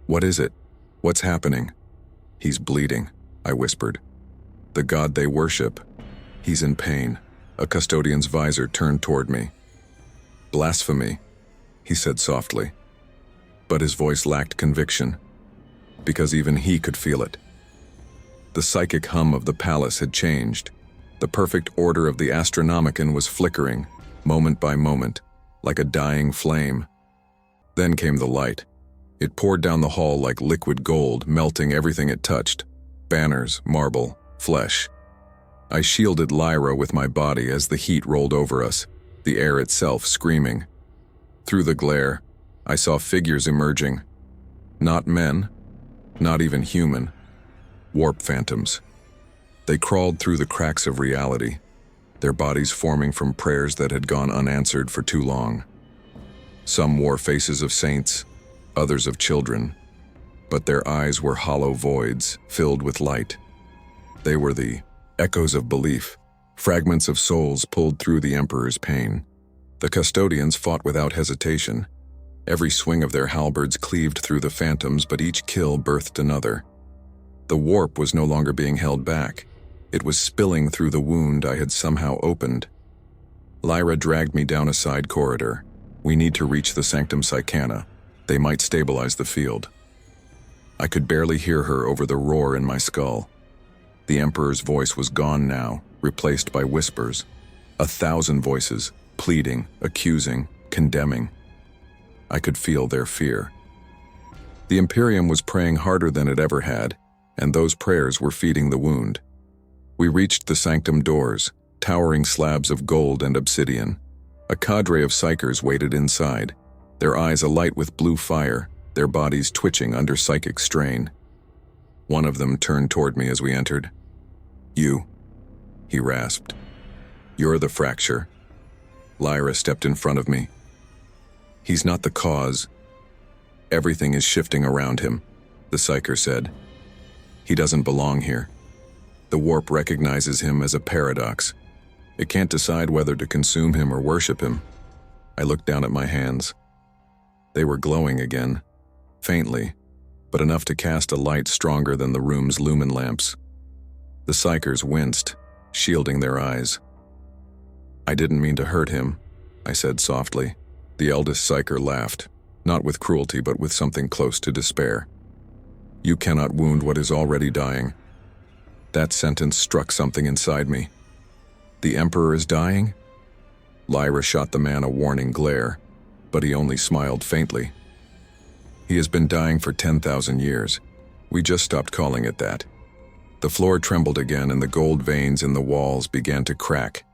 What is it? What's happening? He's bleeding, I whispered. The god they worship. He's in pain. A custodian's visor turned toward me. Blasphemy, he said softly. But his voice lacked conviction, because even he could feel it. The psychic hum of the palace had changed. The perfect order of the Astronomicon was flickering, moment by moment, like a dying flame. Then came the light. It poured down the hall like liquid gold, melting everything it touched. Banners, marble, flesh. I shielded Lyra with my body as the heat rolled over us, the air itself screaming. Through the glare, I saw figures emerging. Not men, not even human. Warp phantoms. They crawled through the cracks of reality, their bodies forming from prayers that had gone unanswered for too long. Some wore faces of saints, others of children, but their eyes were hollow voids filled with light. They were the echoes of belief, fragments of souls pulled through the Emperor's pain. The custodians fought without hesitation. Every swing of their halberds cleaved through the phantoms, but each kill birthed another. The warp was no longer being held back. It was spilling through the wound I had somehow opened. Lyra dragged me down a side corridor. We need to reach the Sanctum Psychana. They might stabilize the field. I could barely hear her over the roar in my skull. The Emperor's voice was gone now, replaced by whispers. 1,000 voices, pleading, accusing, condemning. I could feel their fear. The Imperium was praying harder than it ever had, and those prayers were feeding the wound. We reached the sanctum doors, towering slabs of gold and obsidian. A cadre of psychers waited inside, their eyes alight with blue fire, their bodies twitching under psychic strain. One of them turned toward me as we entered. "You," he rasped. "You're the fracture." Lyra stepped in front of me. "He's not the cause. Everything is shifting around him," the psyker said. "He doesn't belong here. The warp recognizes him as a paradox. It can't decide whether to consume him or worship him." I looked down at my hands. They were glowing again, faintly, but enough to cast a light stronger than the room's lumen lamps. The psychers winced, shielding their eyes. "I didn't mean to hurt him," I said softly. The eldest psyker laughed, not with cruelty but with something close to despair. "You cannot wound what is already dying." That sentence struck something inside me. "The Emperor is dying?" Lyra shot the man a warning glare, but he only smiled faintly. "He has been dying for 10,000 years. We just stopped calling it that." The floor trembled again and the gold veins in the walls began to crack,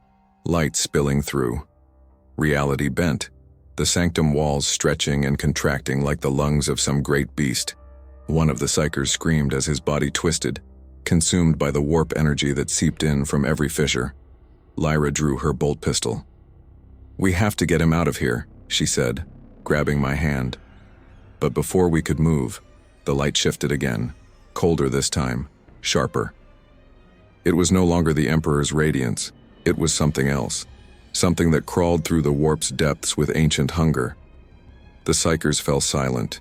light spilling through. Reality bent, the sanctum walls stretching and contracting like the lungs of some great beast. One of the psychers screamed as his body twisted, consumed by the warp energy that seeped in from every fissure. Lyra drew her bolt pistol. "We have to get him out of here," she said, grabbing my hand. But before we could move, the light shifted again, colder this time, sharper. It was no longer the Emperor's radiance, it was something else, something that crawled through the warp's depths with ancient hunger. The psychers fell silent,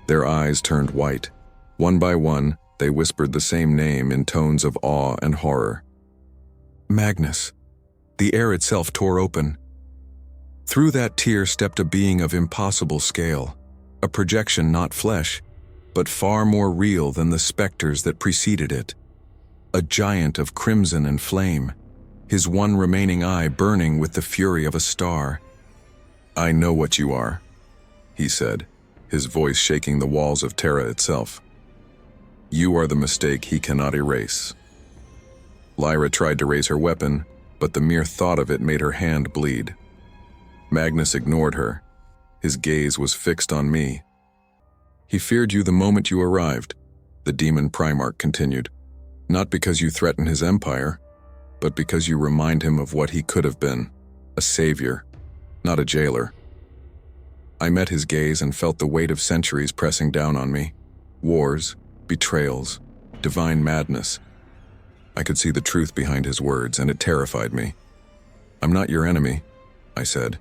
their eyes turned white. One by one, they whispered the same name in tones of awe and horror. "Magnus." The air itself tore open. Through that tear stepped a being of impossible scale, a projection not flesh, but far more real than the specters that preceded it. A giant of crimson and flame, his one remaining eye burning with the fury of a star. "I know what you are," he said, his voice shaking the walls of Terra itself. "You are the mistake he cannot erase." Lyra tried to raise her weapon, but the mere thought of it made her hand bleed. Magnus ignored her. His gaze was fixed on me. "He feared you the moment you arrived," the demon Primarch continued. "Not because you threaten his empire, but because you remind him of what he could have been, a savior, not a jailer." I met his gaze and felt the weight of centuries pressing down on me. Wars, betrayals, divine madness. I could see the truth behind his words, and it terrified me. "I'm not your enemy," I said.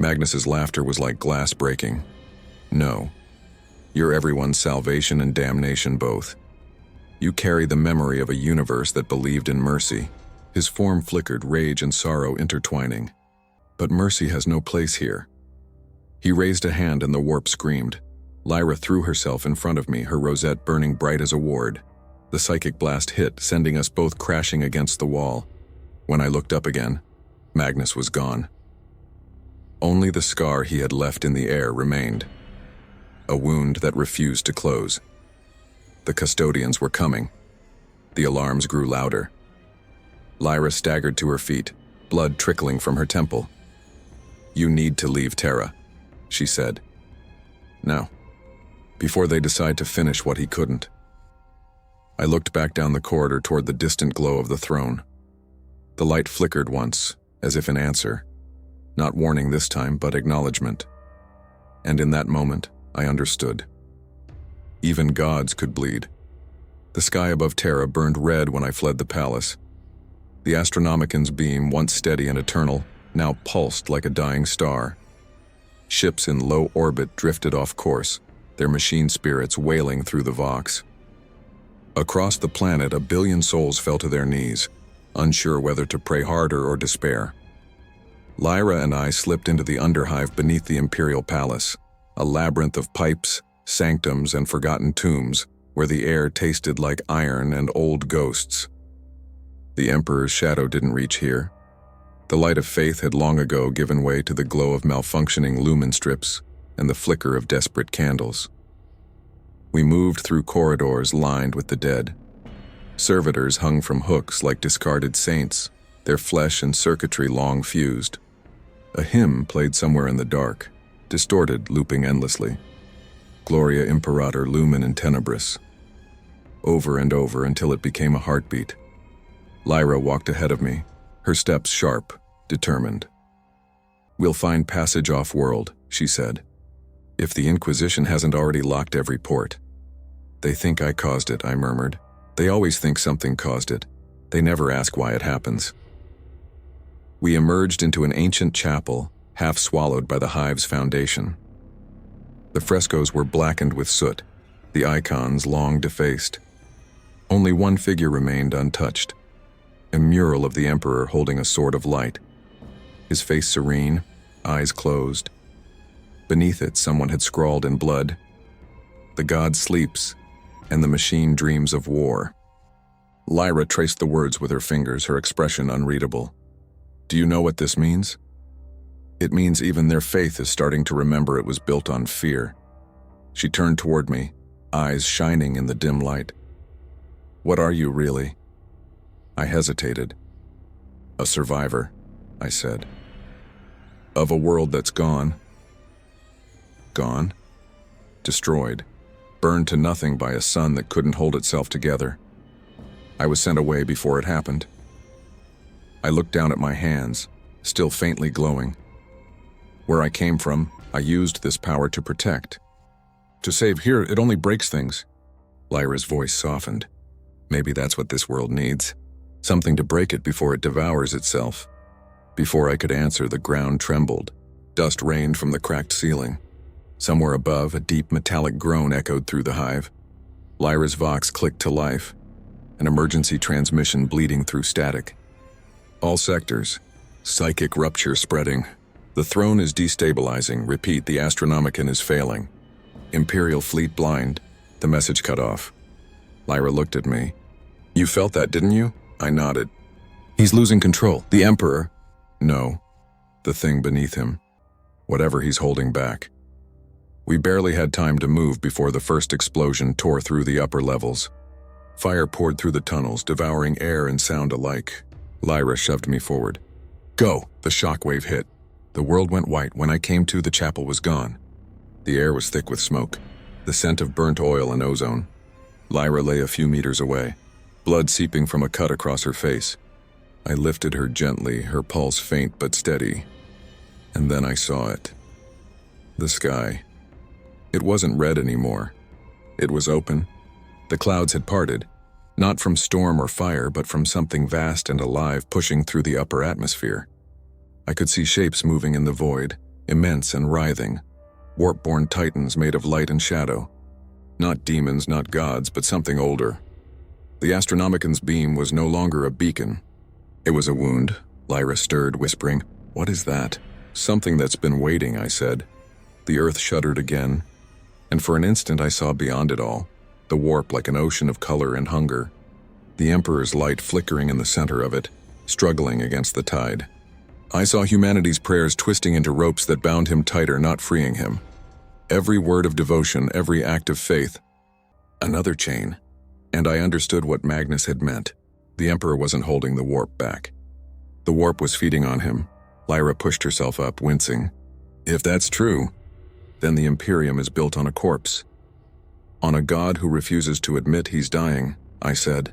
Magnus's laughter was like glass breaking. "No. You're everyone's salvation and damnation both. You carry the memory of a universe that believed in mercy." His form flickered, rage and sorrow intertwining. "But mercy has no place here." He raised a hand and the warp screamed. Lyra threw herself in front of me, her rosette burning bright as a ward. The psychic blast hit, sending us both crashing against the wall. When I looked up again, Magnus was gone. Only the scar he had left in the air remained. A wound that refused to close. The custodians were coming. The alarms grew louder. Lyra staggered to her feet, blood trickling from her temple. "You need to leave Terra," she said. "Now, before they decide to finish what he couldn't." I looked back down the corridor toward the distant glow of the throne. The light flickered once, as if in answer. Not warning this time, but acknowledgement. And in that moment, I understood. Even gods could bleed. The sky above Terra burned red when I fled the palace. The Astronomican's beam, once steady and eternal, now pulsed like a dying star. Ships in low orbit drifted off course, their machine spirits wailing through the Vox. Across the planet, 1 billion souls fell to their knees, unsure whether to pray harder or despair. Lyra and I slipped into the underhive beneath the Imperial Palace, a labyrinth of pipes, sanctums, and forgotten tombs, where the air tasted like iron and old ghosts. The Emperor's shadow didn't reach here. The light of faith had long ago given way to the glow of malfunctioning lumen strips and the flicker of desperate candles. We moved through corridors lined with the dead. Servitors hung from hooks like discarded saints, their flesh and circuitry long fused. A hymn played somewhere in the dark, distorted, looping endlessly. Gloria Imperator Lumen in Tenebris. Over and over until it became a heartbeat. Lyra walked ahead of me, her steps sharp, determined. "We'll find passage off-world," she said. "If the Inquisition hasn't already locked every port." "They think I caused it," I murmured. "They always think something caused it. They never ask why it happens." We emerged into an ancient chapel, half swallowed by the hive's foundation. The frescoes were blackened with soot, the icons long defaced. Only one figure remained untouched, a mural of the Emperor holding a sword of light, his face serene, eyes closed. Beneath it, someone had scrawled in blood, "The god sleeps, and the machine dreams of war." Lyra traced the words with her fingers, her expression unreadable. "Do you know what this means?" "It means even their faith is starting to remember it was built on fear." She turned toward me, eyes shining in the dim light. "What are you really?" I hesitated. "A survivor," I said. "Of a world that's gone." Gone? Destroyed. Burned to nothing by a sun that couldn't hold itself together. I was sent away before it happened. I looked down at my hands, still faintly glowing. Where I came from, I used this power to protect. To save here, it only breaks things. Lyra's voice softened. Maybe that's what this world needs. Something to break it before it devours itself. Before I could answer, the ground trembled. Dust rained from the cracked ceiling. Somewhere above, a deep metallic groan echoed through the hive. Lyra's vox clicked to life, an emergency transmission bleeding through static. "All sectors. Psychic rupture spreading. The throne is destabilizing. Repeat, the Astronomicon is failing. Imperial fleet blind." The message cut off. Lyra looked at me. "You felt that, didn't you?" I nodded. "He's losing control. The Emperor." "No. The thing beneath him. Whatever he's holding back." We barely had time to move before the first explosion tore through the upper levels. Fire poured through the tunnels, devouring air and sound alike. Lyra shoved me forward. "Go!" The shockwave hit. The world went white. When I came to, the chapel was gone. The air was thick with smoke, the scent of burnt oil and ozone. Lyra lay a few meters away, blood seeping from a cut across her face. I lifted her gently, her pulse faint but steady. And then I saw it. The sky. It wasn't red anymore. It was open. The clouds had parted, not from storm or fire, but from something vast and alive pushing through the upper atmosphere. I could see shapes moving in the void, immense and writhing, warp-born titans made of light and shadow. Not demons, not gods, but something older. The Astronomicon's beam was no longer a beacon. It was a wound. Lyra stirred, whispering, "What is that?" "Something that's been waiting," I said. The earth shuddered again, and for an instant I saw beyond it all, the warp like an ocean of color and hunger, the Emperor's light flickering in the center of it, struggling against the tide. I saw humanity's prayers twisting into ropes that bound him tighter, not freeing him. Every word of devotion, every act of faith. Another chain. And I understood what Magnus had meant. The Emperor wasn't holding the warp back. The warp was feeding on him. Lyra pushed herself up, wincing. "If that's true, then the Imperium is built on a corpse. On a god who refuses to admit he's dying," I said.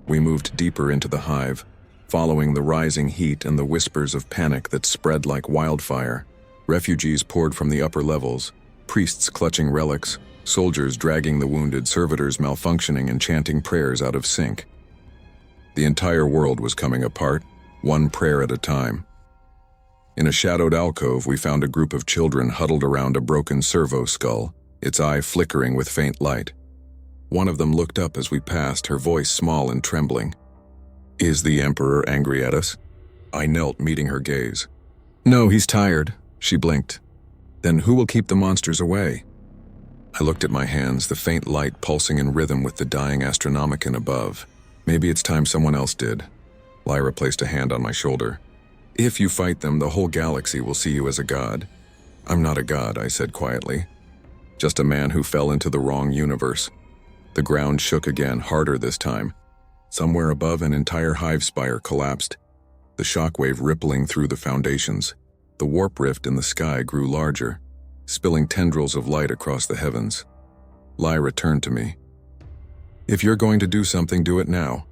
We moved deeper into the hive, following the rising heat and the whispers of panic that spread like wildfire. Refugees poured from the upper levels, priests clutching relics, soldiers dragging the wounded, servitors malfunctioning and chanting prayers out of sync. The entire world was coming apart, one prayer at a time. In a shadowed alcove, we found a group of children huddled around a broken servo skull, its eye flickering with faint light. One of them looked up as we passed, her voice small and trembling. "Is the Emperor angry at us?" I knelt, meeting her gaze. "No, he's tired," she blinked. "Then who will keep the monsters away?" I looked at my hands, the faint light pulsing in rhythm with the dying Astronomicon above. "Maybe it's time someone else did." Lyra placed a hand on my shoulder. "If you fight them, the whole galaxy will see you as a god." "I'm not a god," I said quietly. "Just a man who fell into the wrong universe." The ground shook again, harder this time. Somewhere above, an entire hive spire collapsed, the shockwave rippling through the foundations. The warp rift in the sky grew larger, spilling tendrils of light across the heavens. Lyra turned to me. "If you're going to do something, do it now."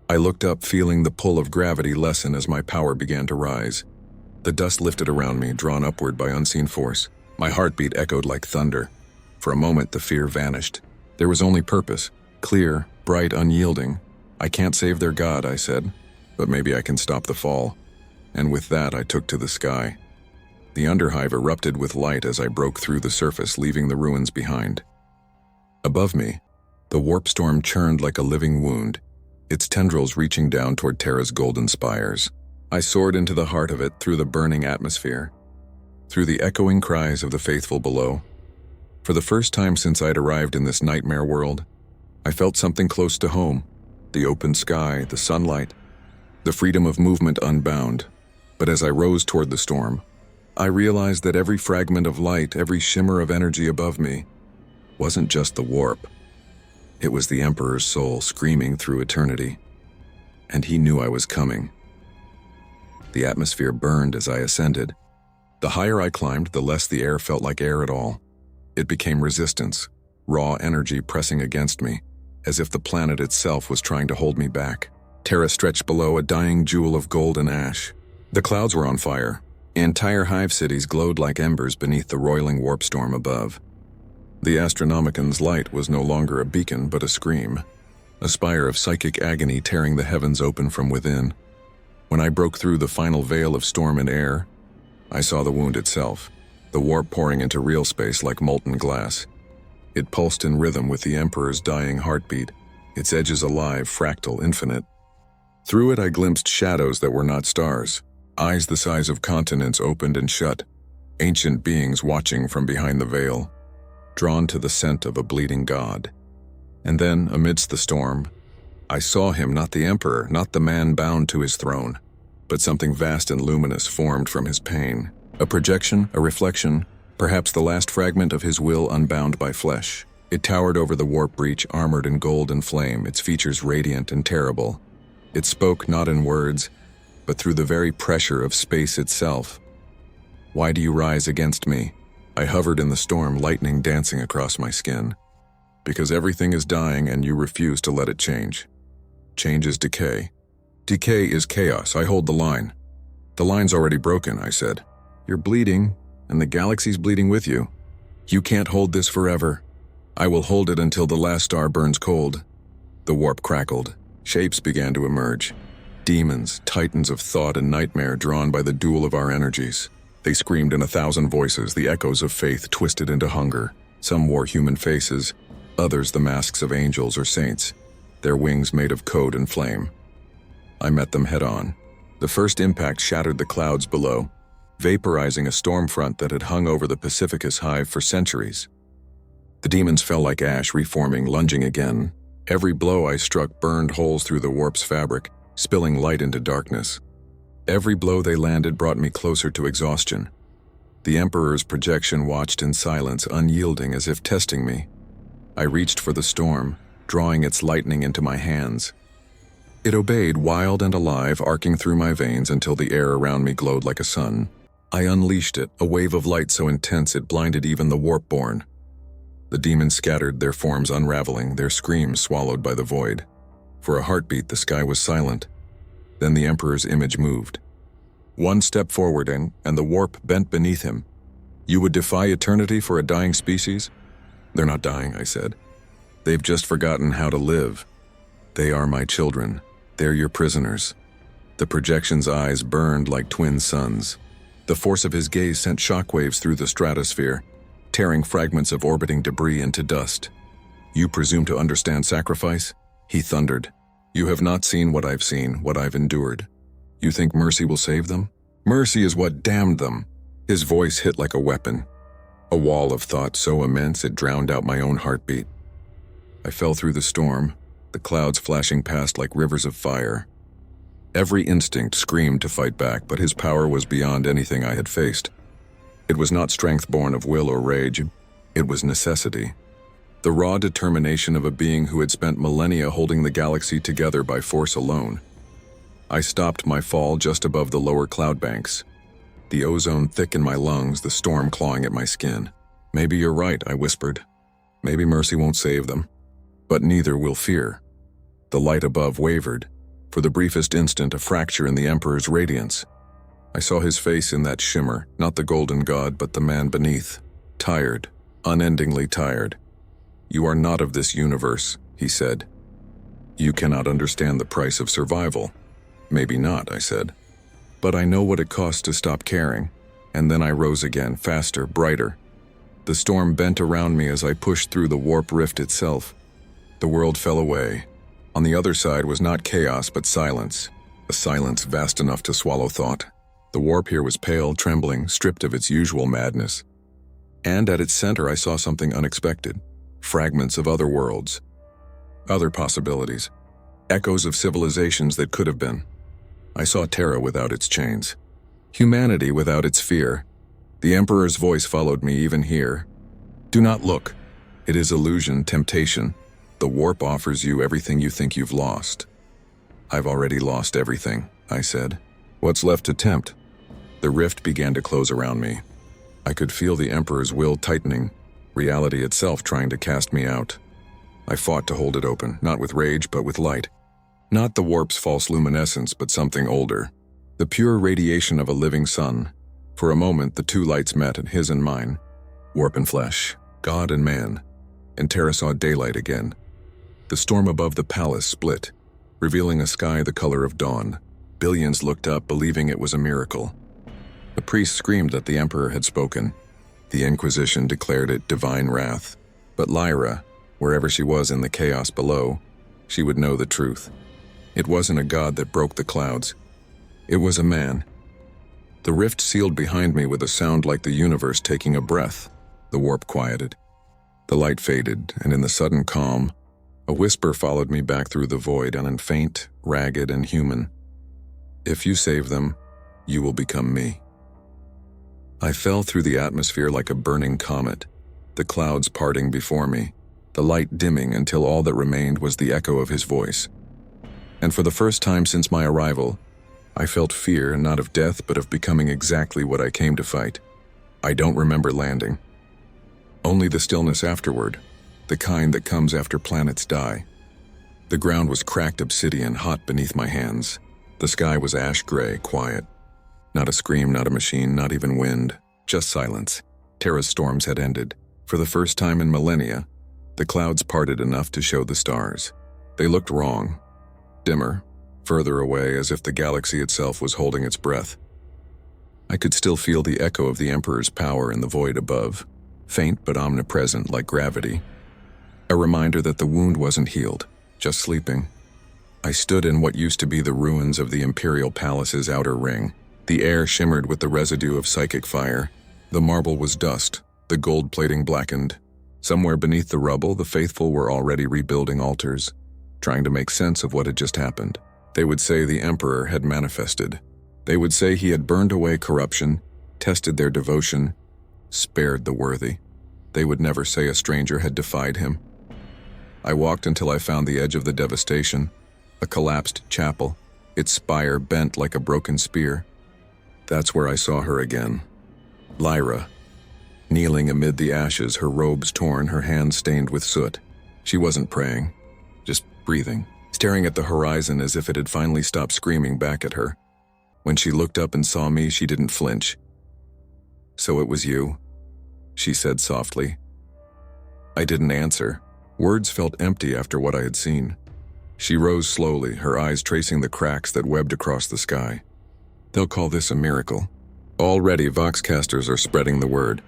I looked up, feeling the pull of gravity lessen as my power began to rise. The dust lifted around me, drawn upward by unseen force. My heartbeat echoed like thunder. For a moment, the fear vanished. There was only purpose, clear, bright, unyielding. "I can't save their god," I said, "but maybe I can stop the fall." And with that, I took to the sky. The underhive erupted with light as I broke through the surface, leaving the ruins behind. Above me, the warp storm churned like a living wound, its tendrils reaching down toward Terra's golden spires. I soared into the heart of it, through the burning atmosphere, through the echoing cries of the faithful below. For the first time since I'd arrived in this nightmare world, I felt something close to home: the open sky, the sunlight, the freedom of movement unbound. But as I rose toward the storm, I realized that every fragment of light, every shimmer of energy above me, wasn't just the warp. It was the Emperor's soul screaming through eternity. And he knew I was coming. The atmosphere burned as I ascended. The higher I climbed, the less the air felt like air at all. It became resistance, raw energy pressing against me, as if the planet itself was trying to hold me back. Terra stretched below, a dying jewel of gold and ash. The clouds were on fire. Entire hive cities glowed like embers beneath the roiling warp storm above. The Astronomican's light was no longer a beacon, but a scream, a spire of psychic agony tearing the heavens open from within. When I broke through the final veil of storm and air, I saw the wound itself, the warp pouring into real space like molten glass. It pulsed in rhythm with the Emperor's dying heartbeat, its edges alive, fractal, infinite. Through it I glimpsed shadows that were not stars. Eyes the size of continents opened and shut, ancient beings watching from behind the veil, drawn to the scent of a bleeding god. And then, amidst the storm, I saw him, not the Emperor, not the man bound to his throne, but something vast and luminous formed from his pain. A projection, a reflection, perhaps the last fragment of his will unbound by flesh. It towered over the warp breach, armored in gold and flame, its features radiant and terrible. It spoke not in words, but through the very pressure of space itself. "Why do you rise against me?" I hovered in the storm, lightning dancing across my skin. "Because everything is dying and you refuse to let it change. Change is decay. Decay is chaos. I hold the line." "The line's already broken," I said. "You're bleeding, and the galaxy's bleeding with you. You can't hold this forever. I will hold it until the last star burns cold." The warp crackled. Shapes began to emerge. Demons, titans of thought and nightmare drawn by the duel of our energies. They screamed in 1,000 voices, the echoes of faith twisted into hunger. Some wore human faces, others the masks of angels or saints, their wings made of code and flame. I met them head on. The first impact shattered the clouds below, vaporizing a storm front that had hung over the Pacificus hive for centuries. The demons fell like ash, reforming, lunging again. Every blow I struck burned holes through the warp's fabric, spilling light into darkness. Every blow they landed brought me closer to exhaustion. The Emperor's projection watched in silence, unyielding as if testing me. I reached for the storm, drawing its lightning into my hands. It obeyed, wild and alive, arcing through my veins until the air around me glowed like a sun. I unleashed it, a wave of light so intense it blinded even the warp-born. The demons scattered, their forms unraveling, their screams swallowed by the void. For a heartbeat, the sky was silent. Then the Emperor's image moved. One step forward and the warp bent beneath him. "You would defy eternity for a dying species?" "They're not dying," I said. "They've just forgotten how to live. They are my children. They're your prisoners." The projection's eyes burned like twin suns. The force of his gaze sent shockwaves through the stratosphere, tearing fragments of orbiting debris into dust. "You presume to understand sacrifice?" he thundered. "You have not seen what I've seen, what I've endured. You think mercy will save them? Mercy is what damned them." His voice hit like a weapon, a wall of thought so immense it drowned out my own heartbeat. I fell through the storm, the clouds flashing past like rivers of fire. Every instinct screamed to fight back, but his power was beyond anything I had faced. It was not strength born of will or rage, it was necessity. The raw determination of a being who had spent millennia holding the galaxy together by force alone. I stopped my fall just above the lower cloud banks. The ozone thick in my lungs, the storm clawing at my skin. "Maybe you're right," I whispered. "Maybe mercy won't save them. But neither will fear." The light above wavered. For the briefest instant, a fracture in the Emperor's radiance. I saw his face in that shimmer, not the golden god, but the man beneath. Tired, unendingly tired. "You are not of this universe," he said. "You cannot understand the price of survival." "Maybe not," I said. "But I know what it costs to stop caring." And then I rose again, faster, brighter. The storm bent around me as I pushed through the warp rift itself. The world fell away. On the other side was not chaos, but silence. A silence vast enough to swallow thought. The warp here was pale, trembling, stripped of its usual madness. And at its center I saw something unexpected. Fragments of other worlds. Other possibilities. Echoes of civilizations that could have been. I saw Terra without its chains. Humanity without its fear. The Emperor's voice followed me even here. "Do not look. It is illusion, temptation. The warp offers you everything you think you've lost." "I've already lost everything," I said. "What's left to tempt?" The rift began to close around me. I could feel the Emperor's will tightening, reality itself trying to cast me out. I fought to hold it open, not with rage, but with light. Not the warp's false luminescence, but something older. The pure radiation of a living sun. For a moment, the two lights met, and his and mine. Warp and flesh, God and man. And Terra saw daylight again. The storm above the palace split, revealing a sky the color of dawn. Billions looked up, believing it was a miracle. The priest screamed that the Emperor had spoken. The Inquisition declared it divine wrath. But Lyra, wherever she was in the chaos below, she would know the truth. It wasn't a god that broke the clouds. It was a man. The rift sealed behind me with a sound like the universe taking a breath. The warp quieted. The light faded, and in the sudden calm, a whisper followed me back through the void, and faint, ragged, and human. "If you save them, you will become me." I fell through the atmosphere like a burning comet, the clouds parting before me, the light dimming until all that remained was the echo of his voice. And for the first time since my arrival, I felt fear not of death but of becoming exactly what I came to fight. I don't remember landing. Only the stillness afterward, the kind that comes after planets die. The ground was cracked obsidian, hot beneath my hands. The sky was ash gray, quiet. Not a scream, not a machine, not even wind, just silence. Terra's storms had ended. For the first time in millennia, the clouds parted enough to show the stars. They looked wrong. Dimmer, further away, as if the galaxy itself was holding its breath. I could still feel the echo of the Emperor's power in the void above, faint but omnipresent like gravity. A reminder that the wound wasn't healed, just sleeping. I stood in what used to be the ruins of the Imperial Palace's outer ring. The air shimmered with the residue of psychic fire. The marble was dust, the gold plating blackened. Somewhere beneath the rubble, the faithful were already rebuilding altars, trying to make sense of what had just happened. They would say the Emperor had manifested. They would say he had burned away corruption, tested their devotion, spared the worthy. They would never say a stranger had defied him. I walked until I found the edge of the devastation, a collapsed chapel, its spire bent like a broken spear. That's where I saw her again. Lyra, kneeling amid the ashes, her robes torn, her hands stained with soot. She wasn't praying, just breathing, staring at the horizon as if it had finally stopped screaming back at her. When she looked up and saw me, she didn't flinch. "So it was you," she said softly. I didn't answer. Words felt empty after what I had seen. She rose slowly, her eyes tracing the cracks that webbed across the sky. "They'll call this a miracle." Already, Voxcasters are spreading the word.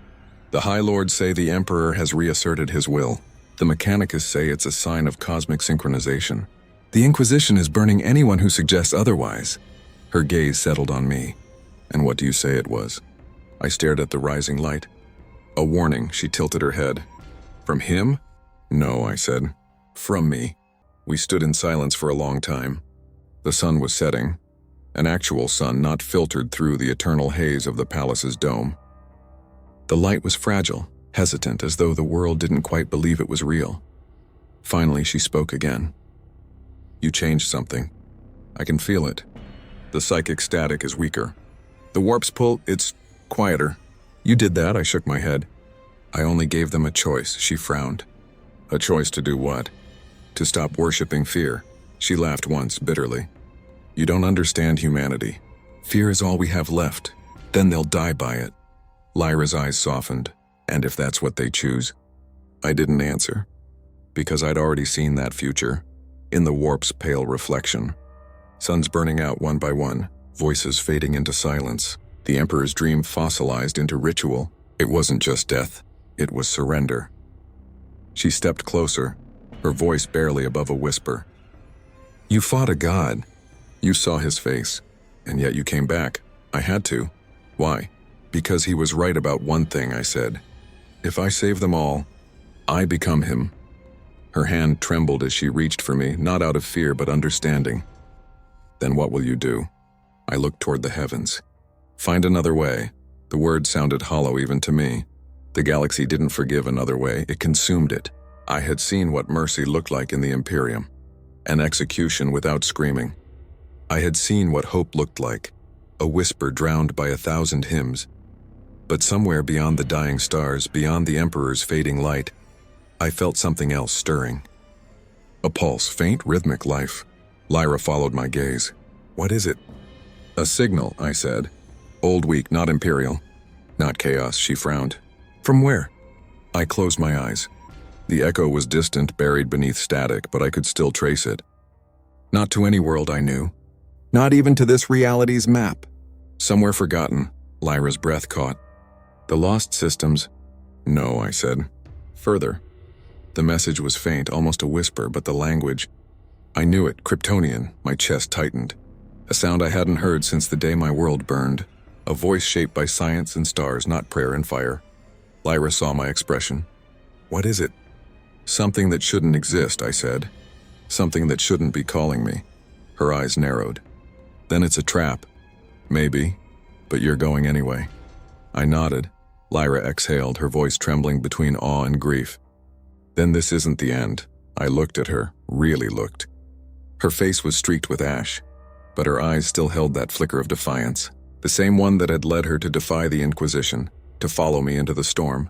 The High Lords say the Emperor has reasserted his will. The Mechanicus say it's a sign of cosmic synchronization. The Inquisition is burning anyone who suggests otherwise. Her gaze settled on me. "And what do you say it was?" I stared at the rising light. "A warning," she tilted her head. "From him?" "No," I said. "From me." We stood in silence for a long time. The sun was setting. An actual sun, not filtered through the eternal haze of the palace's dome. The light was fragile, hesitant as though the world didn't quite believe it was real. Finally, she spoke again. You changed something. I can feel it. The psychic static is weaker. The warp's pull, it's quieter. You did that, I shook my head. I only gave them a choice, she frowned. A choice to do what? To stop worshipping fear. She laughed once, bitterly. You don't understand humanity. Fear is all we have left. Then they'll die by it. Lyra's eyes softened. And if that's what they choose? I didn't answer, because I'd already seen that future, in the warp's pale reflection. Suns burning out one by one, voices fading into silence, the Emperor's dream fossilized into ritual. It wasn't just death, it was surrender. She stepped closer, her voice barely above a whisper. You fought a god. You saw his face, and yet you came back. I had to. Why? Because he was right about one thing, I said. If I save them all, I become him. Her hand trembled as she reached for me, not out of fear but understanding. Then what will you do? I looked toward the heavens. Find another way. The word sounded hollow even to me. The galaxy didn't forgive another way, it consumed it. I had seen what mercy looked like in the Imperium. An execution without screaming. I had seen what hope looked like. A whisper drowned by 1,000 hymns. But somewhere beyond the dying stars, beyond the Emperor's fading light, I felt something else stirring. A pulse, faint, rhythmic life. Lyra followed my gaze. What is it? A signal, I said. Old weak, not Imperial. Not chaos, she frowned. From where? I closed my eyes. The echo was distant, buried beneath static, but I could still trace it. Not to any world I knew. Not even to this reality's map. Somewhere forgotten, Lyra's breath caught. The lost systems? No, I said. Further. The message was faint, almost a whisper, but the language. I knew it, Kryptonian. My chest tightened. A sound I hadn't heard since the day my world burned. A voice shaped by science and stars, not prayer and fire. Lyra saw my expression. What is it? Something that shouldn't exist, I said. Something that shouldn't be calling me. Her eyes narrowed. Then it's a trap. Maybe, but you're going anyway. I nodded. Lyra exhaled, her voice trembling between awe and grief. Then this isn't the end. I looked at her, really looked. Her face was streaked with ash, but her eyes still held that flicker of defiance, the same one that had led her to defy the Inquisition, to follow me into the storm.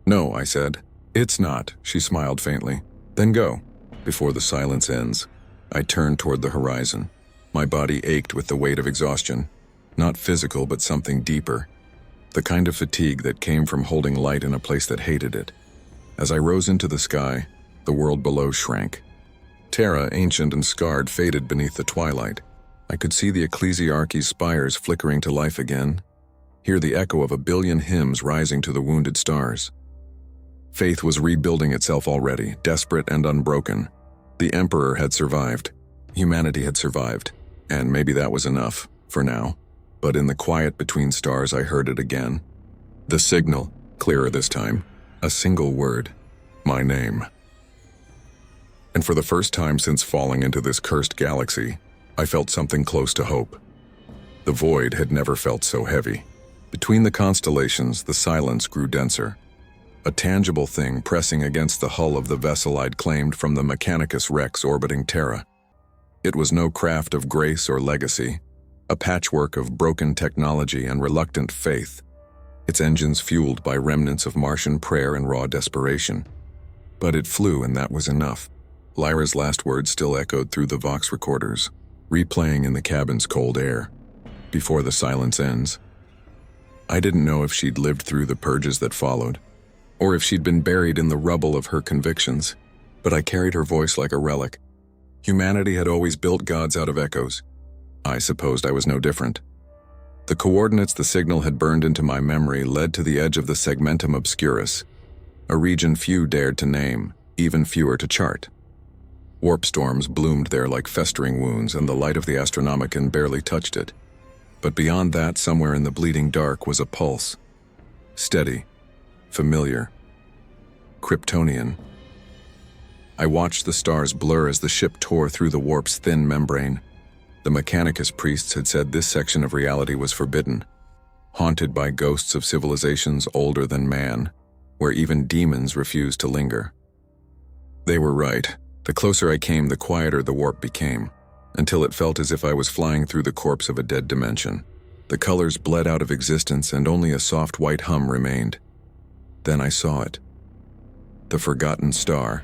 No, I said. It's not, she smiled faintly. Then go, before the silence ends. I turned toward the horizon. My body ached with the weight of exhaustion, not physical but something deeper. The kind of fatigue that came from holding light in a place that hated it. As I rose into the sky, the world below shrank. Terra, ancient and scarred, faded beneath the twilight. I could see the ecclesiarchy's spires flickering to life again, hear the echo of 1 billion hymns rising to the wounded stars. Faith was rebuilding itself already, desperate and unbroken. The Emperor had survived. Humanity had survived. And maybe that was enough, for now. But in the quiet between stars, I heard it again. The signal, clearer this time. A single word. My name. And for the first time since falling into this cursed galaxy, I felt something close to hope. The void had never felt so heavy. Between the constellations, the silence grew denser. A tangible thing pressing against the hull of the vessel I'd claimed from the Mechanicus Rex orbiting Terra. It was no craft of grace or legacy, a patchwork of broken technology and reluctant faith, its engines fueled by remnants of Martian prayer and raw desperation. But it flew, and that was enough. Lyra's last words still echoed through the Vox recorders, replaying in the cabin's cold air. Before the silence ends. I didn't know if she'd lived through the purges that followed, or if she'd been buried in the rubble of her convictions, but I carried her voice like a relic. Humanity had always built gods out of echoes. I supposed I was no different. The coordinates the signal had burned into my memory led to the edge of the segmentum obscurus, a region few dared to name, even fewer to chart. Warp storms bloomed there like festering wounds, and the light of the Astronomicon barely touched it. But beyond that, somewhere in the bleeding dark, was a pulse. Steady. Familiar. Kryptonian. I watched the stars blur as the ship tore through the warp's thin membrane. The Mechanicus priests had said this section of reality was forbidden, haunted by ghosts of civilizations older than man. where even demons refused to linger. They were right. The closer I came, the quieter the warp became, until it felt as if I was flying through the corpse of a dead dimension. The colors bled out of existence and only a soft white hum remained. Then I saw it. The forgotten star.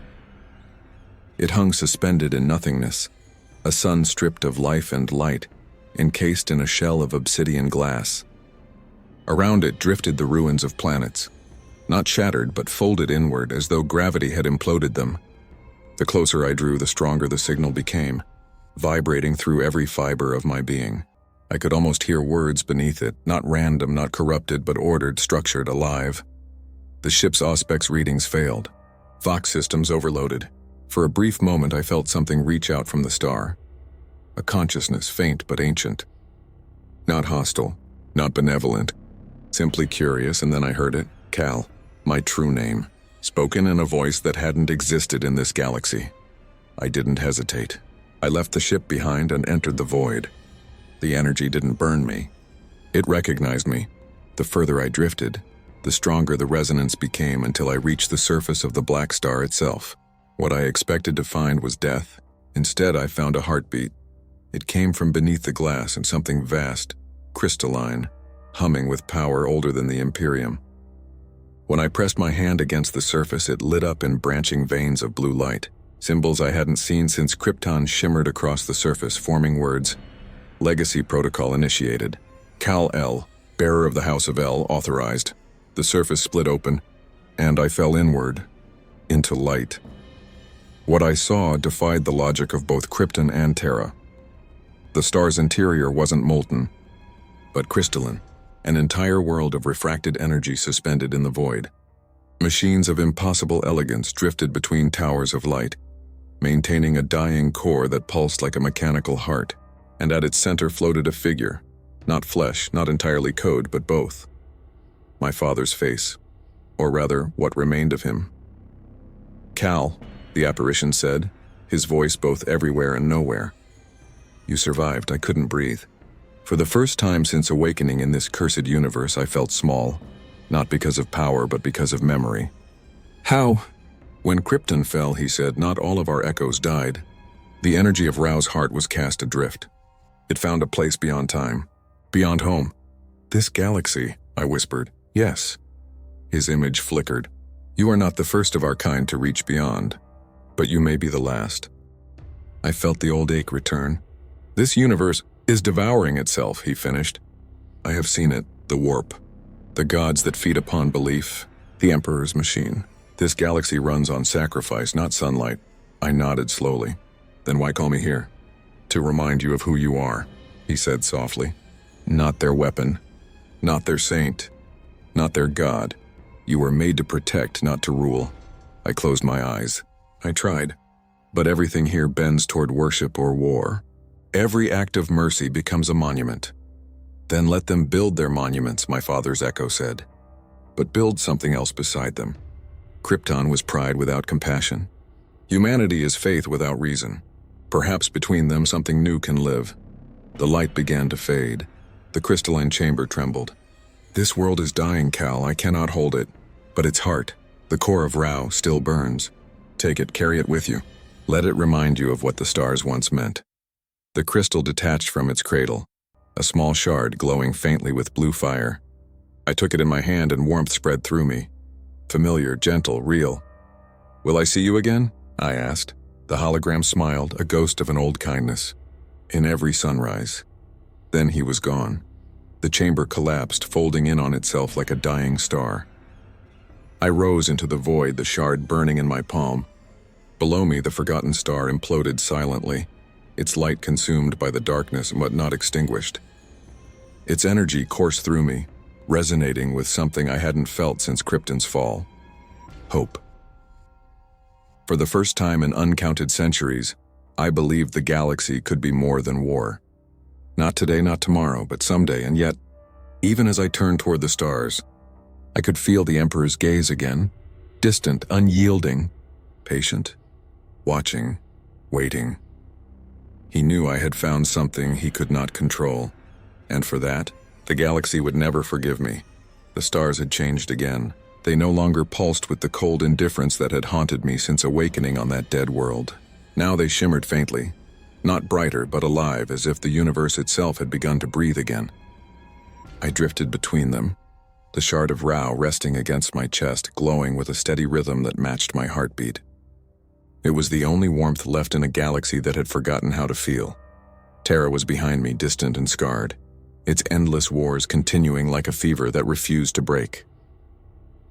It hung suspended in nothingness, a sun stripped of life and light, encased in a shell of obsidian glass. Around it drifted the ruins of planets, not shattered but folded inward as though gravity had imploded them. The closer I drew, the stronger the signal became, vibrating through every fiber of my being. I could almost hear words beneath it, not random, not corrupted, but ordered, structured, alive. The ship's auspex readings failed. Vox systems overloaded. For a brief moment, I felt something reach out from the star. A consciousness, faint but ancient. Not hostile, not benevolent, simply curious, and then I heard it. Cal, my true name, spoken in a voice that hadn't existed in this galaxy. I didn't hesitate. I left the ship behind and entered the void. The energy didn't burn me. It recognized me. The further I drifted, the stronger the resonance became until I reached the surface of the black star itself. What I expected to find was death. Instead, I found a heartbeat. It came from beneath the glass and something vast, crystalline, humming with power older than the Imperium. When I pressed my hand against the surface, it lit up in branching veins of blue light. Symbols I hadn't seen since Krypton shimmered across the surface, forming words. Legacy protocol initiated. Cal L, bearer of the House of L, authorized. The surface split open, and I fell inward, into light. What I saw defied the logic of both Krypton and Terra. The star's interior wasn't molten, but crystalline, an entire world of refracted energy suspended in the void. Machines of impossible elegance drifted between towers of light, maintaining a dying core that pulsed like a mechanical heart, and at its center floated a figure, not flesh, not entirely code, but both. My father's face, or rather, what remained of him. Cal, the apparition said, his voice both everywhere and nowhere. You survived. I couldn't breathe. For the first time since awakening in this cursed universe, I felt small, not because of power, but because of memory. How? When Krypton fell, he said, not all of our echoes died. The energy of Rao's heart was cast adrift. It found a place beyond time, beyond home. This galaxy, I whispered. Yes. His image flickered. You are not the first of our kind to reach beyond, but you may be the last. I felt the old ache return. This universe is devouring itself, he finished. I have seen it, the warp, the gods that feed upon belief, the Emperor's machine. This galaxy runs on sacrifice, not sunlight. I nodded slowly. Then why call me here? To remind you of who you are, he said softly. Not their weapon, not their saint, not their god. You were made to protect, not to rule. I closed my eyes. I tried, but everything here bends toward worship or war. Every act of mercy becomes a monument. Then let them build their monuments, my father's echo said. But build something else beside them. Krypton was pride without compassion. Humanity is faith without reason. Perhaps between them something new can live. The light began to fade. The crystalline chamber trembled. This world is dying, Cal. I cannot hold it. But its heart, the core of Rao, still burns. Take it, carry it with you. Let it remind you of what the stars once meant. The crystal detached from its cradle, a small shard glowing faintly with blue fire. I took it in my hand and warmth spread through me. Familiar, gentle, real. Will I see you again? I asked. The hologram smiled, a ghost of an old kindness. In every sunrise. Then he was gone. The chamber collapsed, folding in on itself like a dying star. I rose into the void, the shard burning in my palm. Below me, the forgotten star imploded silently, its light consumed by the darkness but not extinguished. Its energy coursed through me, resonating with something I hadn't felt since Krypton's fall. Hope. For the first time in uncounted centuries, I believed the galaxy could be more than war. Not today, not tomorrow, but someday, and yet, even as I turned toward the stars, I could feel the Emperor's gaze again, distant, unyielding, patient, watching, waiting. He knew I had found something he could not control, and for that, the galaxy would never forgive me. The stars had changed again. They no longer pulsed with the cold indifference that had haunted me since awakening on that dead world. Now they shimmered faintly, not brighter but alive, as if the universe itself had begun to breathe again. I drifted between them, the shard of Rao resting against my chest, glowing with a steady rhythm that matched my heartbeat. It was the only warmth left in a galaxy that had forgotten how to feel. Terra was behind me, distant and scarred, its endless wars continuing like a fever that refused to break.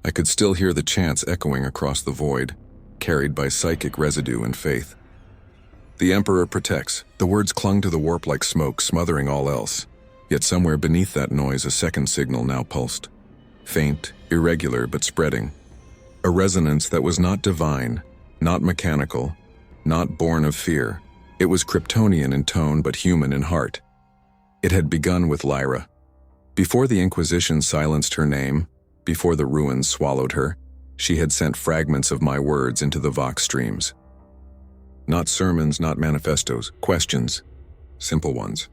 I could still hear the chants echoing across the void, carried by psychic residue and faith. The Emperor protects. The words clung to the warp like smoke, smothering all else. Yet somewhere beneath that noise, a second signal now pulsed. Faint, irregular, but spreading. A resonance that was not divine, not mechanical, not born of fear. It was Kryptonian in tone, but human in heart. It had begun with Lyra. Before the Inquisition silenced her name, before the ruins swallowed her, she had sent fragments of my words into the Vox streams. Not sermons, not manifestos, questions. Simple ones.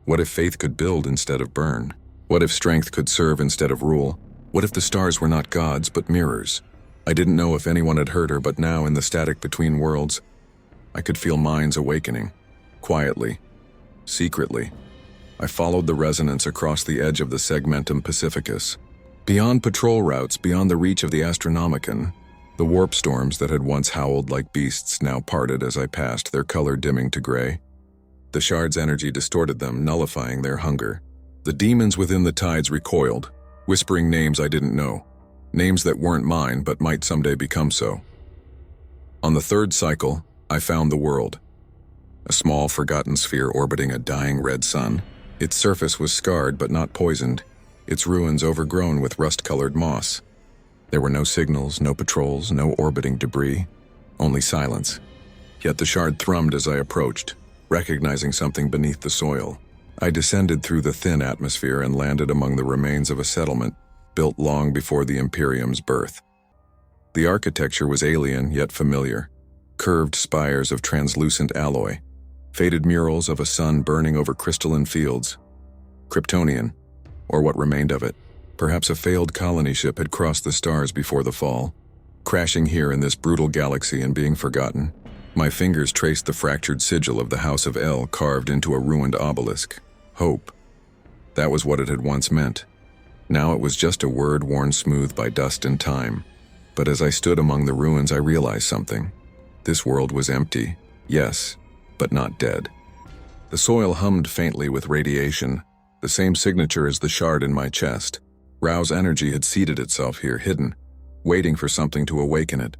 What if faith could build instead of burn? What if strength could serve instead of rule? What if the stars were not gods but mirrors? I didn't know if anyone had heard her, but now in the static between worlds, I could feel minds awakening. Quietly. Secretly. I followed the resonance across the edge of the Segmentum Pacificus. Beyond patrol routes, beyond the reach of the Astronomicon, the warp storms that had once howled like beasts now parted as I passed, their color dimming to gray. The shard's energy distorted them, nullifying their hunger. The demons within the tides recoiled, whispering names I didn't know, names that weren't mine but might someday become so. On the third cycle, I found the world. A small, forgotten sphere orbiting a dying red sun. Its surface was scarred but not poisoned, its ruins overgrown with rust-colored moss. There were no signals, no patrols, no orbiting debris, only silence. Yet the shard thrummed as I approached, recognizing something beneath the soil. I descended through the thin atmosphere and landed among the remains of a settlement built long before the Imperium's birth. The architecture was alien yet familiar, curved spires of translucent alloy, faded murals of a sun burning over crystalline fields. Kryptonian, or what remained of it. Perhaps a failed colony ship had crossed the stars before the fall, crashing here in this brutal galaxy and being forgotten. My fingers traced the fractured sigil of the House of El carved into a ruined obelisk. Hope. That was what it had once meant. Now it was just a word worn smooth by dust and time. But as I stood among the ruins, I realized something. This world was empty, yes, but not dead. The soil hummed faintly with radiation, the same signature as the shard in my chest. Rao's energy had seated itself here, hidden, waiting for something to awaken it.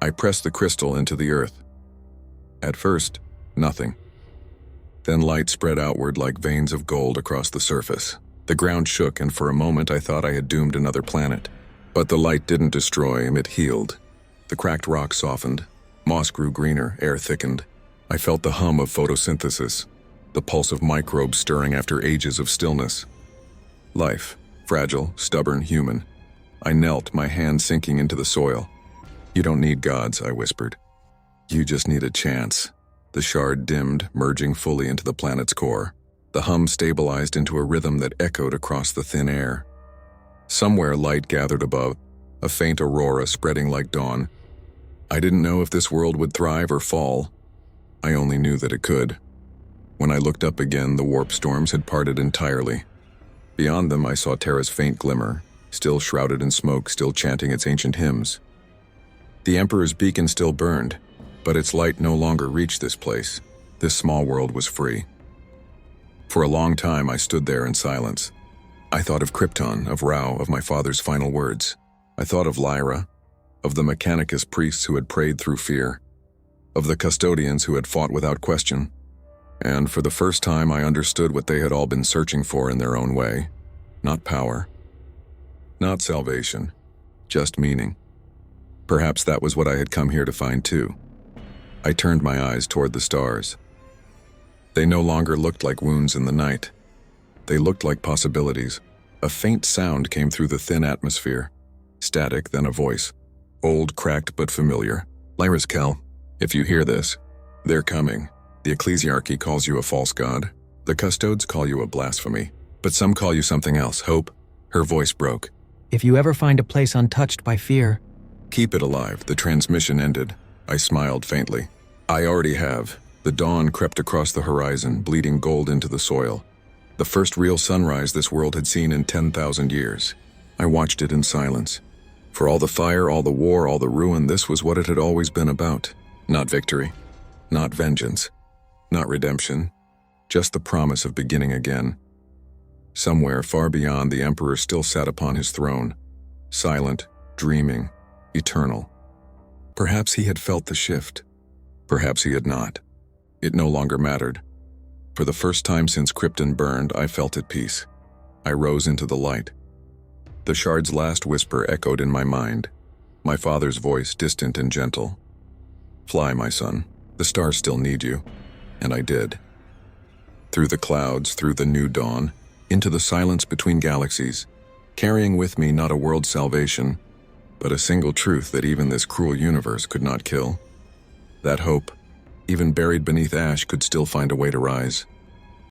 I pressed the crystal into the earth. At first, nothing. Then light spread outward like veins of gold across the surface. The ground shook, and for a moment I thought I had doomed another planet. But the light didn't destroy, it healed. The cracked rock softened, moss grew greener, air thickened. I felt the hum of photosynthesis, the pulse of microbes stirring after ages of stillness. Life, fragile, stubborn, human. I knelt, my hand sinking into the soil. "You don't need gods," I whispered. "You just need a chance." The shard dimmed, merging fully into the planet's core. The hum stabilized into a rhythm that echoed across the thin air. Somewhere light gathered above, a faint aurora spreading like dawn. I didn't know if this world would thrive or fall. I only knew that it could. When I looked up again, the warp storms had parted entirely. Beyond them, I saw Terra's faint glimmer, still shrouded in smoke, still chanting its ancient hymns. The Emperor's beacon still burned, but its light no longer reached this place. This small world was free. For a long time, I stood there in silence. I thought of Krypton, of Rao, of my father's final words. I thought of Lyra, of the Mechanicus priests who had prayed through fear, of the custodians who had fought without question. And for the first time, I understood what they had all been searching for in their own way. Not power, not salvation, just meaning. Perhaps that was what I had come here to find too. I turned my eyes toward the stars. They no longer looked like wounds in the night. They looked like possibilities. A faint sound came through the thin atmosphere. Static, then a voice. Old, cracked, but familiar. "Lyra's Kel, if you hear this, they're coming. The ecclesiarchy calls you a false god. The custodes call you a blasphemy. But some call you something else, hope." Her voice broke. If you ever find a place untouched by fear, Keep it alive. The transmission ended. I smiled faintly. I already have. The dawn crept across the horizon, bleeding gold into the soil. The first real sunrise this world had seen in 10,000 years. I watched it in silence. For all the fire, all the war, all the ruin, this was what it had always been about. Not victory, not vengeance, not redemption, just the promise of beginning again. Somewhere far beyond, the Emperor still sat upon his throne, silent, dreaming, eternal. Perhaps he had felt the shift. Perhaps he had not. It no longer mattered. For the first time since Krypton burned, I felt at peace. I rose into the light. The shard's last whisper echoed in my mind, my father's voice distant and gentle. Fly, my son. The stars still need you. And I did. Through the clouds, through the new dawn, into the silence between galaxies, carrying with me not a world's salvation, but a single truth that even this cruel universe could not kill. That hope, even buried beneath ash, could still find a way to rise.